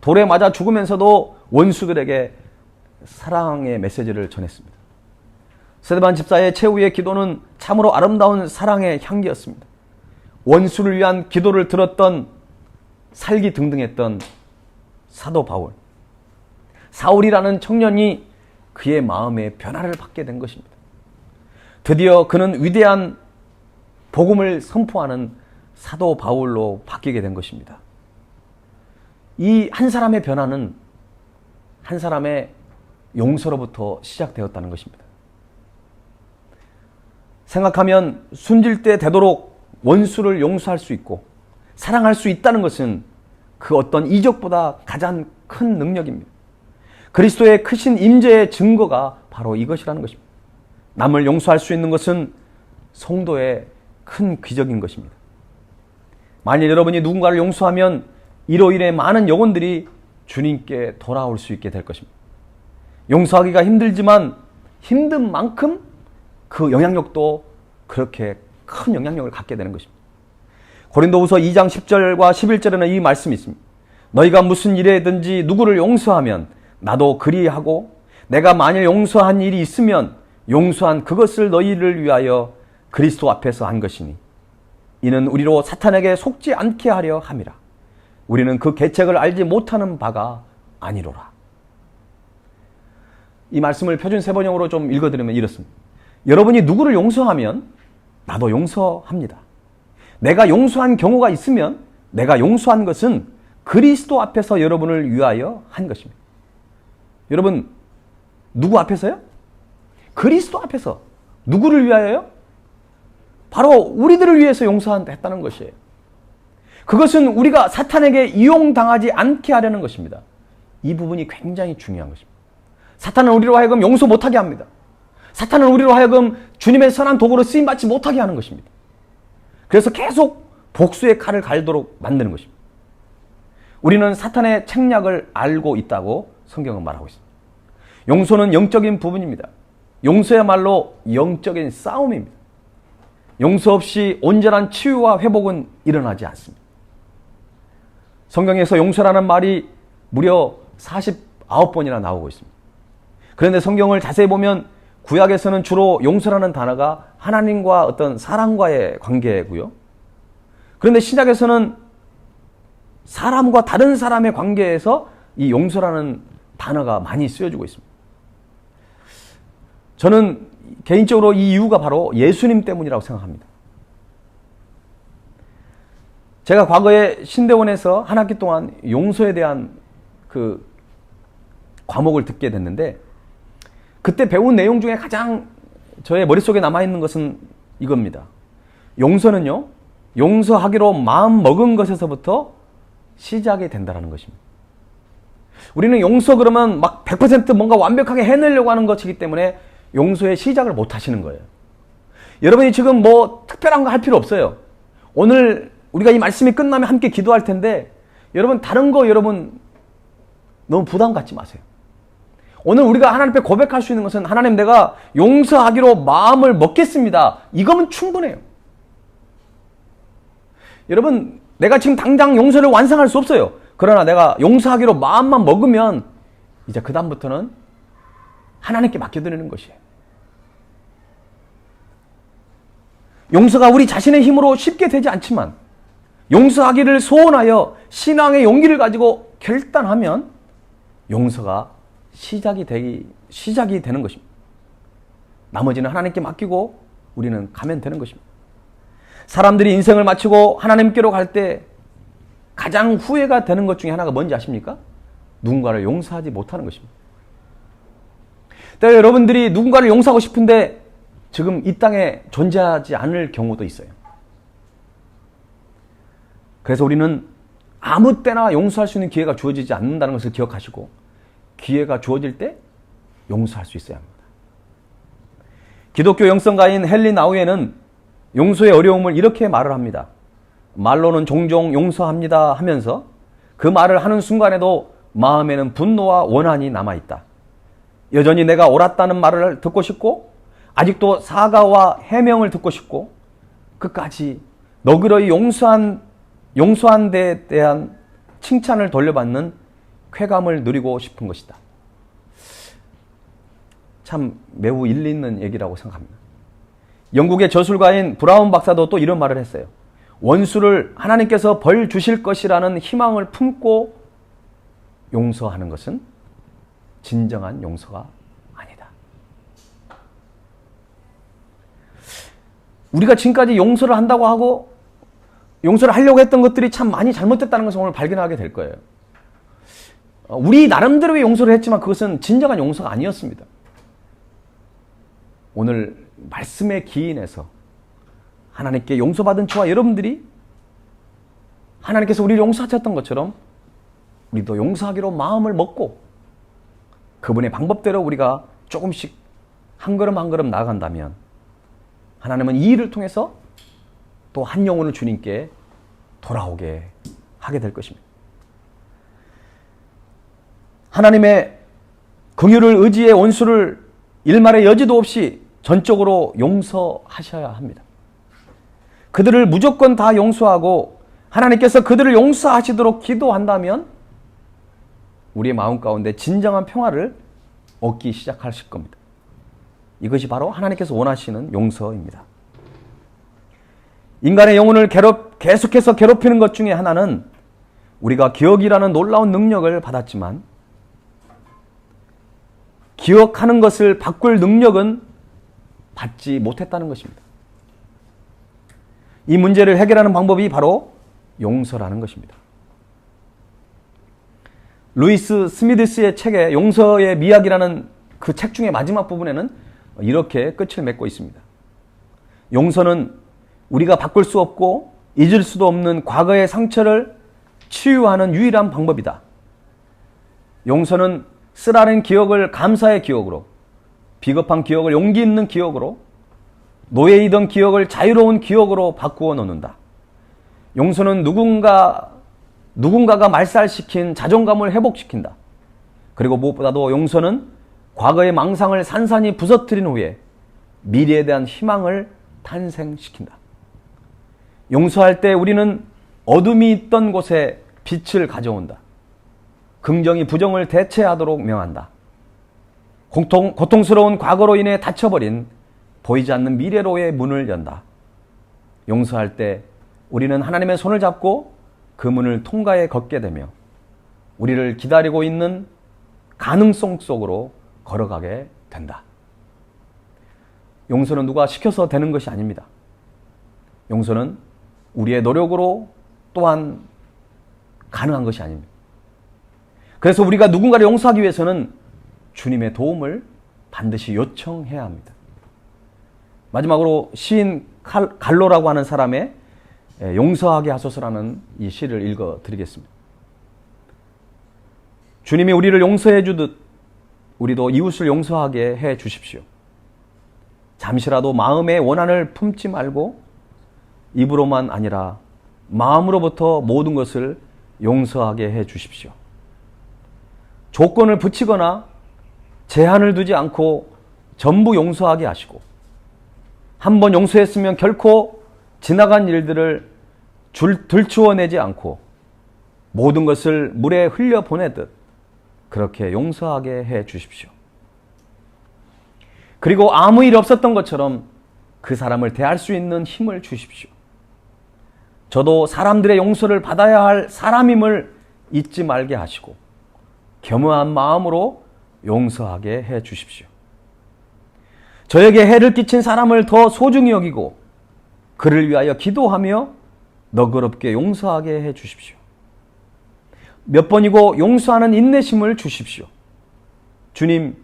돌에 맞아 죽으면서도 원수들에게 사랑의 메시지를 전했습니다. 스데반 집사의 최후의 기도는 참으로 아름다운 사랑의 향기였습니다. 원수를 위한 기도를 들었던 살기 등등했던 사도 바울. 사울이라는 청년이 그의 마음에 변화를 받게 된 것입니다. 드디어 그는 위대한 복음을 선포하는 사도 바울로 바뀌게 된 것입니다. 이 한 사람의 변화는 한 사람의 용서로부터 시작되었다는 것입니다. 생각하면 숨질 때 되도록 원수를 용서할 수 있고 사랑할 수 있다는 것은 그 어떤 이적보다 가장 큰 능력입니다. 그리스도의 크신 임재의 증거가 바로 이것이라는 것입니다. 남을 용서할 수 있는 것은 성도의 큰 기적인 것입니다. 만일 여러분이 누군가를 용서하면 이로 인해 많은 영혼들이 주님께 돌아올 수 있게 될 것입니다. 용서하기가 힘들지만 힘든 만큼 그 영향력도 그렇게 큰 영향력을 갖게 되는 것입니다. 고린도후서 2장 10절과 11절에는 이 말씀이 있습니다. 너희가 무슨 일에든지 누구를 용서하면 나도 그리하고 내가 만일 용서한 일이 있으면 용서한 그것을 너희를 위하여 그리스도 앞에서 한 것이니 이는 우리로 사탄에게 속지 않게 하려 함이라. 우리는 그 계책을 알지 못하는 바가 아니로라. 이 말씀을 표준 세번역으로 좀 읽어드리면 이렇습니다. 여러분이 누구를 용서하면 나도 용서합니다. 내가 용서한 경우가 있으면 내가 용서한 것은 그리스도 앞에서 여러분을 위하여 한 것입니다. 여러분, 누구 앞에서요? 그리스도 앞에서. 누구를 위하여요? 바로 우리들을 위해서 용서했다는 것이에요. 그것은 우리가 사탄에게 이용당하지 않게 하려는 것입니다. 이 부분이 굉장히 중요한 것입니다. 사탄은 우리로 하여금 용서 못하게 합니다. 사탄은 우리로 하여금 주님의 선한 도구로 쓰임받지 못하게 하는 것입니다. 그래서 계속 복수의 칼을 갈도록 만드는 것입니다. 우리는 사탄의 책략을 알고 있다고 성경은 말하고 있습니다. 용서는 영적인 부분입니다. 용서야말로 영적인 싸움입니다. 용서 없이 온전한 치유와 회복은 일어나지 않습니다. 성경에서 용서라는 말이 무려 49번이나 나오고 있습니다. 그런데 성경을 자세히 보면 구약에서는 주로 용서라는 단어가 하나님과 어떤 사람과의 관계고요. 그런데 신약에서는 사람과 다른 사람의 관계에서 이 용서라는 단어가 많이 쓰여지고 있습니다. 저는 개인적으로 이 이유가 바로 예수님 때문이라고 생각합니다. 제가 과거에 신대원에서 한 학기 동안 용서에 대한 그 과목을 듣게 됐는데, 그때 배운 내용 중에 가장 저의 머릿속에 남아있는 것은 이겁니다. 용서는요, 용서하기로 마음 먹은 것에서부터 시작이 된다는 것입니다. 우리는 용서 그러면 막 100% 뭔가 완벽하게 해내려고 하는 것이기 때문에 용서의 시작을 못 하시는 거예요. 여러분이 지금 뭐 특별한 거 할 필요 없어요. 오늘 우리가 이 말씀이 끝나면 함께 기도할 텐데, 여러분 다른 거 여러분 너무 부담 갖지 마세요. 오늘 우리가 하나님 앞에 고백할 수 있는 것은, 하나님, 내가 용서하기로 마음을 먹겠습니다. 이거면 충분해요. 여러분, 내가 지금 당장 용서를 완성할 수 없어요. 그러나 내가 용서하기로 마음만 먹으면 이제 그 다음부터는 하나님께 맡겨드리는 것이에요. 용서가 우리 자신의 힘으로 쉽게 되지 않지만, 용서하기를 소원하여 신앙의 용기를 가지고 결단하면 용서가 시작이 되는 것입니다. 나머지는 하나님께 맡기고 우리는 가면 되는 것입니다. 사람들이 인생을 마치고 하나님께로 갈 때 가장 후회가 되는 것 중에 하나가 뭔지 아십니까? 누군가를 용서하지 못하는 것입니다. 때로 여러분들이 누군가를 용서하고 싶은데 지금 이 땅에 존재하지 않을 경우도 있어요. 그래서 우리는 아무 때나 용서할 수 있는 기회가 주어지지 않는다는 것을 기억하시고, 기회가 주어질 때 용서할 수 있어야 합니다. 기독교 영성가인 헨리 나우에는 용서의 어려움을 이렇게 말을 합니다. 말로는 종종 용서합니다 하면서 그 말을 하는 순간에도 마음에는 분노와 원한이 남아있다. 여전히 내가 옳았다는 말을 듣고 싶고, 아직도 사과와 해명을 듣고 싶고, 끝까지 너그러이 용서한 데에 대한 칭찬을 돌려받는 쾌감을 누리고 싶은 것이다. 참 매우 일리 있는 얘기라고 생각합니다. 영국의 저술가인 브라운 박사도 또 이런 말을 했어요. 원수를 하나님께서 벌 주실 것이라는 희망을 품고 용서하는 것은 진정한 용서가 아니다. 우리가 지금까지 용서를 한다고 하고 용서를 하려고 했던 것들이 참 많이 잘못됐다는 것을 오늘 발견하게 될 거예요. 우리 나름대로의 용서를 했지만 그것은 진정한 용서가 아니었습니다. 오늘 말씀에 기인해서 하나님께 용서받은 저와 여러분들이 하나님께서 우리를 용서하셨던 것처럼 우리도 용서하기로 마음을 먹고 그분의 방법대로 우리가 조금씩 한 걸음 한 걸음 나아간다면 하나님은 이 일을 통해서 또 한 영혼을 주님께 돌아오게 하게 될 것입니다. 하나님의 긍휼을 의지해 원수를 일말의 여지도 없이 전적으로 용서하셔야 합니다. 그들을 무조건 다 용서하고 하나님께서 그들을 용서하시도록 기도한다면 우리의 마음 가운데 진정한 평화를 얻기 시작하실 겁니다. 이것이 바로 하나님께서 원하시는 용서입니다. 인간의 영혼을 계속해서 괴롭히는 것 중에 하나는 우리가 기억이라는 놀라운 능력을 받았지만 기억하는 것을 바꿀 능력은 받지 못했다는 것입니다. 이 문제를 해결하는 방법이 바로 용서라는 것입니다. 루이스 스미드스의 책에 용서의 미학이라는 그 책 중에 마지막 부분에는 이렇게 끝을 맺고 있습니다. 용서는 우리가 바꿀 수 없고 잊을 수도 없는 과거의 상처를 치유하는 유일한 방법이다. 용서는 쓰라린 기억을 감사의 기억으로, 비겁한 기억을 용기 있는 기억으로, 노예이던 기억을 자유로운 기억으로 바꾸어 놓는다. 용서는 누군가가 말살시킨 자존감을 회복시킨다. 그리고 무엇보다도 용서는 과거의 망상을 산산히 부서뜨린 후에 미래에 대한 희망을 탄생시킨다. 용서할 때 우리는 어둠이 있던 곳에 빛을 가져온다. 긍정이 부정을 대체하도록 명한다. 고통스러운 과거로 인해 닫혀버린 보이지 않는 미래로의 문을 연다. 용서할 때 우리는 하나님의 손을 잡고 그 문을 통과해 걷게 되며 우리를 기다리고 있는 가능성 속으로 걸어가게 된다. 용서는 누가 시켜서 되는 것이 아닙니다. 용서는 우리의 노력으로 또한 가능한 것이 아닙니다. 그래서 우리가 누군가를 용서하기 위해서는 주님의 도움을 반드시 요청해야 합니다. 마지막으로 시인 갈로라고 하는 사람의 용서하게 하소서라는 이 시를 읽어드리겠습니다. 주님이 우리를 용서해 주듯 우리도 이웃을 용서하게 해 주십시오. 잠시라도 마음의 원한을 품지 말고 입으로만 아니라 마음으로부터 모든 것을 용서하게 해 주십시오. 조건을 붙이거나 제한을 두지 않고 전부 용서하게 하시고 한번 용서했으면 결코 지나간 일들을 들추어내지 않고 모든 것을 물에 흘려보내듯 그렇게 용서하게 해 주십시오. 그리고 아무 일 없었던 것처럼 그 사람을 대할 수 있는 힘을 주십시오. 저도 사람들의 용서를 받아야 할 사람임을 잊지 말게 하시고 겸허한 마음으로 용서하게 해 주십시오. 저에게 해를 끼친 사람을 더 소중히 여기고 그를 위하여 기도하며 너그럽게 용서하게 해 주십시오. 몇 번이고 용서하는 인내심을 주십시오. 주님,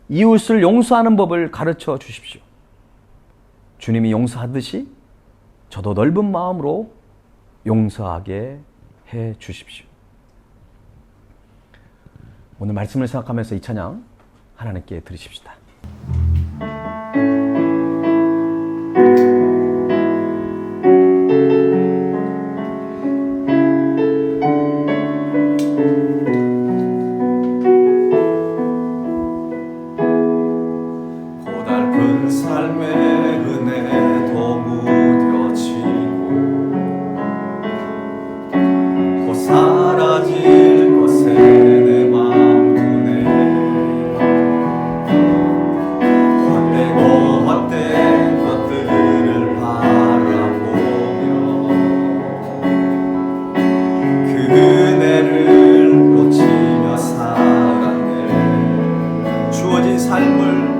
이웃을 용서하는 법을 가르쳐 주십시오. 주님이 용서하듯이 저도 넓은 마음으로 용서하게 해 주십시오. 오늘 말씀을 생각하면서 이 찬양 하나님께 드리십시다. 고달픈 삶의 은혜도 무뎌지고 곧 사라질 것에 내 마음 두네. 헛되고 헛된 것들을 바라보며 그 은혜를 놓치며 살았네. 주어진 삶을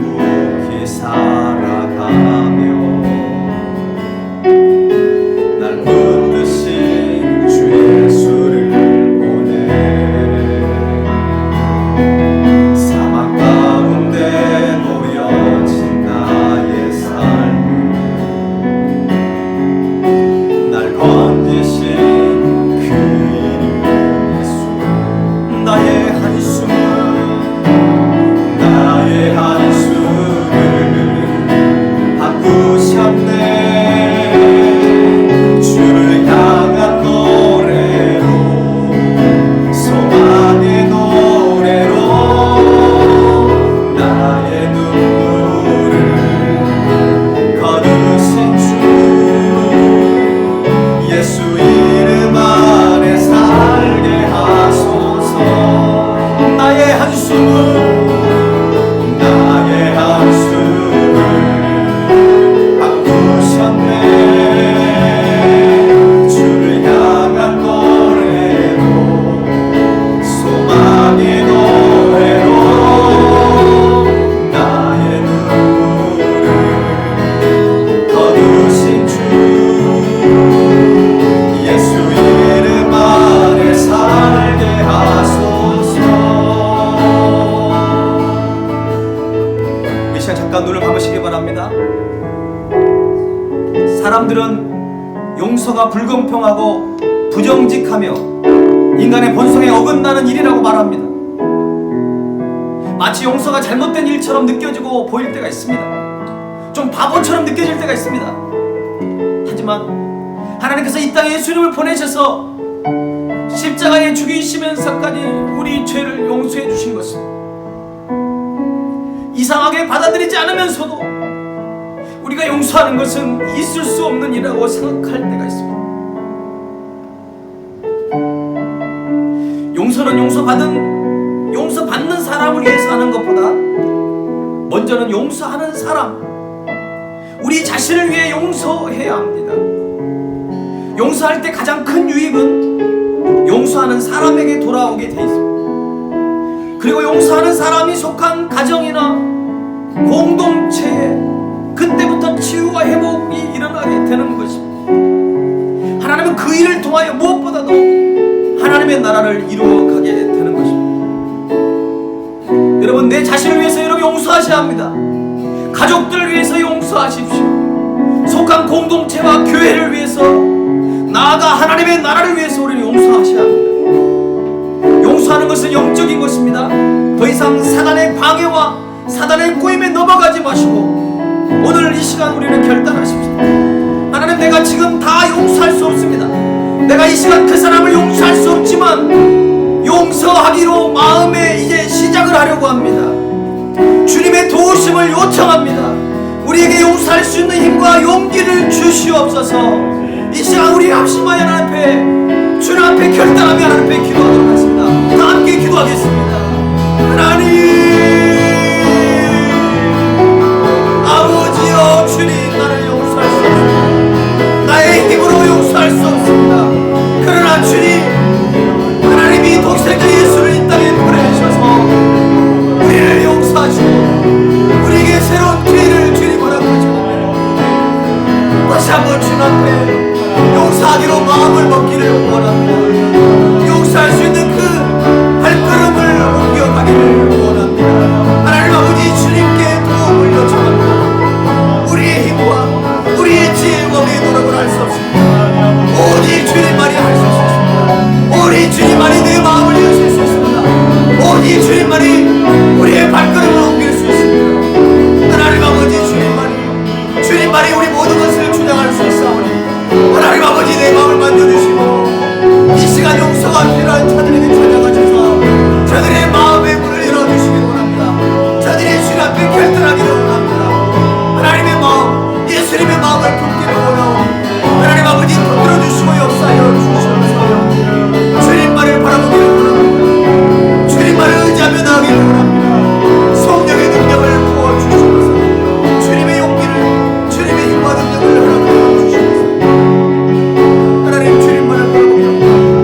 묵묵히 살아가며 날 붙드신 주 예수를 보내. 사막 가운데 놓여진 나의 삶을 날 건지신 그 이름 예수. 나의 한숨을 바꾸셨네. 주를 향한 노래로 소망의 노래로 나의 눈물을 거두신 주 예수 이름 안에 살게 하소서. 나의 한숨을 주를 향한 노래로 소망의 노래로 나의 눈물을 거두신 주 예수 이름 안에 살게 하소서. 이 시간 잠깐 눈을 감으시기 바랍니다. 사람들은 용서가 불공평하고 부정직하며 인간의 본성에 어긋나는 일이라고 말합니다. 마치 용서가 잘못된 일처럼 느껴지고 보일 때가 있습니다. 좀 바보처럼 느껴질 때가 있습니다. 하지만 하나님께서 이 땅에 예수님을 보내셔서 십자가에 죽이시면서까지 우리 죄를 용서해 주신 것은 이상하게 받아들이지 않으면서도 우리가 용서하는 것은 있을 수 없는 일이라고 생각할 때가 있습니다. 용서는 용서받는 사람을 위해서 하는 것보다 먼저는 용서하는 사람, 우리 자신을 위해 용서해야 합니다. 용서할 때 가장 큰 유익은 용서하는 사람에게 돌아오게 돼 있습니다. 그리고 용서하는 사람이 속한 가정이나 공동체에 그때부터 치유와 회복이 일어나게 되는 것입니다. 하나님은 그 일을 통하여 무엇보다도 하나님의 나라를 이루어가게 되는 것입니다. 여러분, 내 자신을 위해서 여러분 용서하셔야 합니다. 가족들을 위해서 용서하십시오. 속한 공동체와 교회를 위해서, 나아가 하나님의 나라를 위해서 우리는 용서하셔야 합니다. 용서하는 것은 영적인 것입니다. 더 이상 사단의 방해와 사단의 꼬임에 넘어가지 마시고 오늘 이 시간 우리는 결단하십시오. 하나님, 내가 지금 다 용서할 수 없습니다. 내가 이 시간 그 사람을 용서할 수 없지만 용서하기로 마음에 이제 시작을 하려고 합니다. 주님의 도우심을 요청합니다. 우리에게 용서할 수 있는 힘과 용기를 주시옵소서. 이 시간 우리 합심하여 하나님 앞에, 주님 앞에 결단하며 하나님 앞에 기도하도록 하겠습니다. 다 함께 기도하겠습니다. 하나님, 아버지여, 주님, 나를 용서할 수 없습니다. 나의 힘으로 용서할 수 없습니다. 그러나 주님, 하나님이 독생자 예수를 이 땅에 보내셔서 우리를 용서하시고 우리에게 새로운 기회를 주님 허락하시고 다시 한번 주님 앞에 용서하기로 마음을 먹기를 원합니다. 용서할 수 있는 그 발걸음을 옮겨가기를 원합니다. 하나님 아버지, 주님께 도움을 요청합니다. 우리의 힘과 우리의 지혜와 우리의 노력을 할 수 없습니다. 오직 주님만이 할 수 있습니다. 오직 주님만이 내 마음을 여실 수 있습니다. 오직 주님만이 우리의 발걸음을 옮길 수 있습니다. 하나님 아버지, 주님만이 우리 모든 것을 주장할 수 있사오니 하나님 아버지, 내 마음을 만져주시고 이 시간 용서가 필요한 자들에게 찾아가셔서 저들의 마음의 문을 열어주시기 원합니다. 저들의 주님 앞에 결단하기를 원합니다. 하나님의 마음, 예수님의 마음을 품기를 원하오니 하나님 아버지, 붙들어주시고 역사하여 주시옵소서. 주님만을 바라보기를 원합니다. 주님만을 의지하며 나가기를 원합니다. 성령의 능력을 부어주시옵소서. 주님의 용기를, 주님의 힘과 능력을 허락하여 주시옵소서. 하나님, 주님만을 바라보기를 원합니다.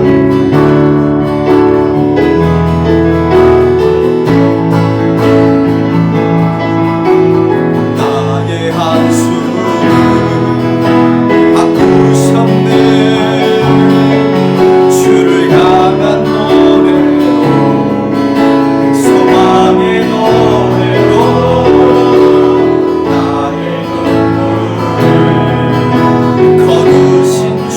나의 한숨을 바꾸셨네. 주를 향한 노래로, 소망의 노래로 나의 눈물을 거두신 주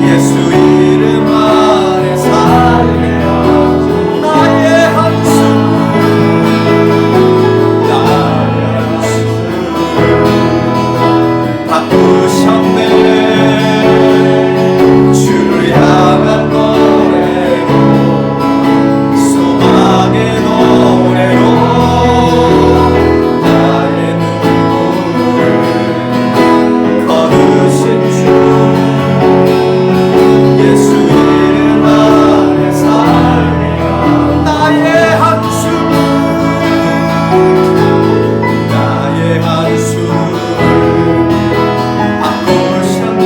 예수 이름 안에 살게 하소. 나의 한숨을 바꾸셨네. 주를 향한 노래로, 소망의 노래로 나의 눈물을 거두신 주 예수 이름 안에 살게 하소. 나의 한숨을, 나의 한숨을 바꾸셨네.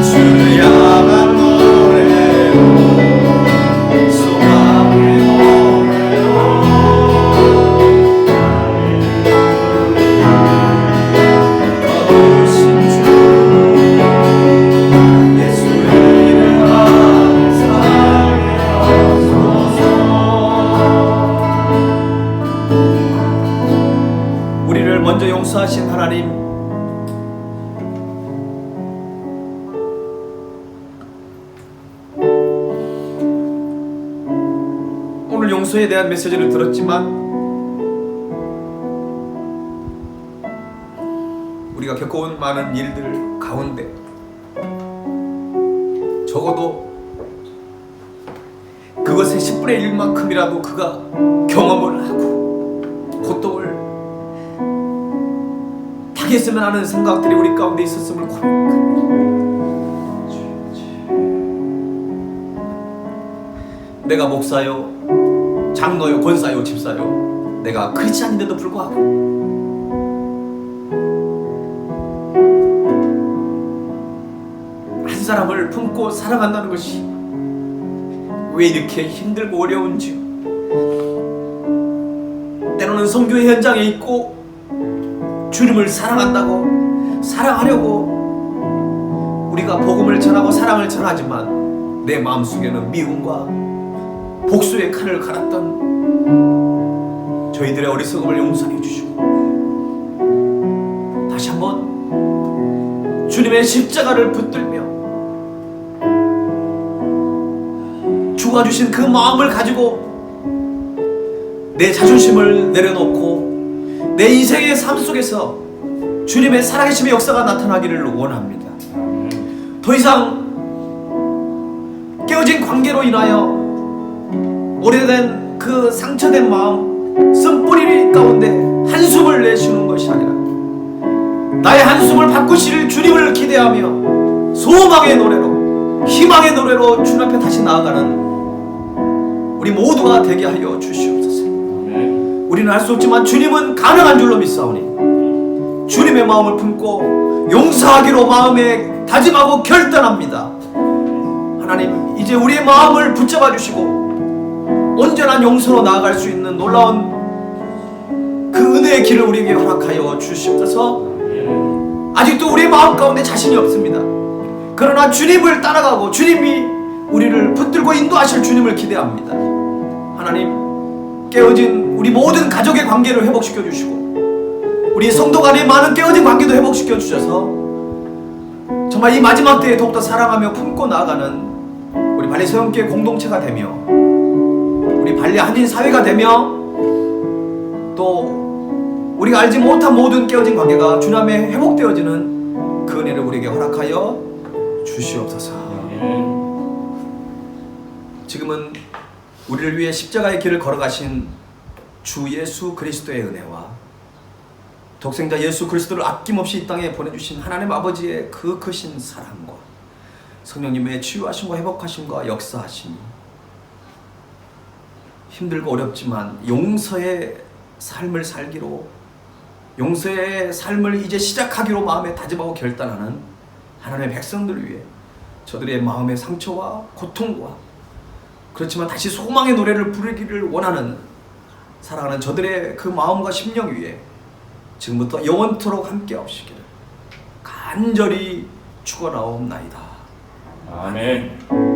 주를 향한 노래로, 소망의 노래로 거두신 주 예수 이름 안에 살게 하소서. 우리를 먼저 용서하신 하나님, 오늘 용서에 대한 메시지를 들었지만 우리가 겪어온 많은 일들 가운데 적어도 그것의 10분의 1만큼이라도 그가 경험을 하고 고통을 당했으면 하는 생각들이 우리 가운데 있었음을 고백합니다. 내가 목사요, 장로요, 권사요, 집사요, 내가 크리스찬인데도 불구하고 한 사람을 품고 사랑한다는 것이 왜 이렇게 힘들고 어려운지요. 때로는 선교의 현장에 있고 주님을 사랑한다고 사랑하려고 우리가 복음을 전하고 사랑을 전하지만 내 마음속에는 미움과 복수의 칼을 갈았던 저희들의 어리석음을 용서해 주시고 다시 한번 주님의 십자가를 붙들며 주가 주신 그 마음을 가지고 내 자존심을 내려놓고 내 인생의 삶 속에서 주님의 살아계심의 역사가 나타나기를 원합니다. 더 이상 깨어진 관계로 인하여 오래된 그 상처된 마음 쓴뿌리 가운데 한숨을 내쉬는 것이 아니라 나의 한숨을 바꾸실 주님을 기대하며 소망의 노래로 희망의 노래로 주님 앞에 다시 나아가는 우리 모두가 되게 하여 주시옵소서. 우리는 할 수 없지만 주님은 가능한 줄로 믿사오니 주님의 마음을 품고 용서하기로 마음에 다짐하고 결단합니다. 하나님, 이제 우리의 마음을 붙잡아 주시고 온전한 용서로 나아갈 수 있는 놀라운 그 은혜의 길을 우리에게 허락하여 주시옵소서. 아직도 우리의 마음 가운데 자신이 없습니다. 그러나 주님을 따라가고 주님이 우리를 붙들고 인도하실 주님을 기대합니다. 하나님, 깨어진 우리 모든 가족의 관계를 회복시켜 주시고 우리 성도 간의 많은 깨어진 관계도 회복시켜 주셔서 정말 이 마지막 때에 더욱더 사랑하며 품고 나아가는 우리 발리 서영교회 공동체가 되며 우리 발리 한인 사회가 되며 또 우리가 알지 못한 모든 깨어진 관계가 주님의 회복되어지는 그 은혜를 우리에게 허락하여 주시옵소서. 지금은 우리를 위해 십자가의 길을 걸어가신 주 예수 그리스도의 은혜와 독생자 예수 그리스도를 아낌없이 이 땅에 보내주신 하나님 아버지의 그 크신 사랑과 성령님의 치유하심과 회복하심과 역사하심이 힘들고 어렵지만 용서의 삶을 살기로, 용서의 삶을 이제 시작하기로 마음에 다짐하고 결단하는 하나님의 백성들을 위해 저들의 마음의 상처와 고통과 그렇지만 다시 소망의 노래를 부르기를 원하는 사랑하는 저들의 그 마음과 심령 위에 지금부터 영원토록 함께 하시기를 간절히 축원하옵나이다. 아멘.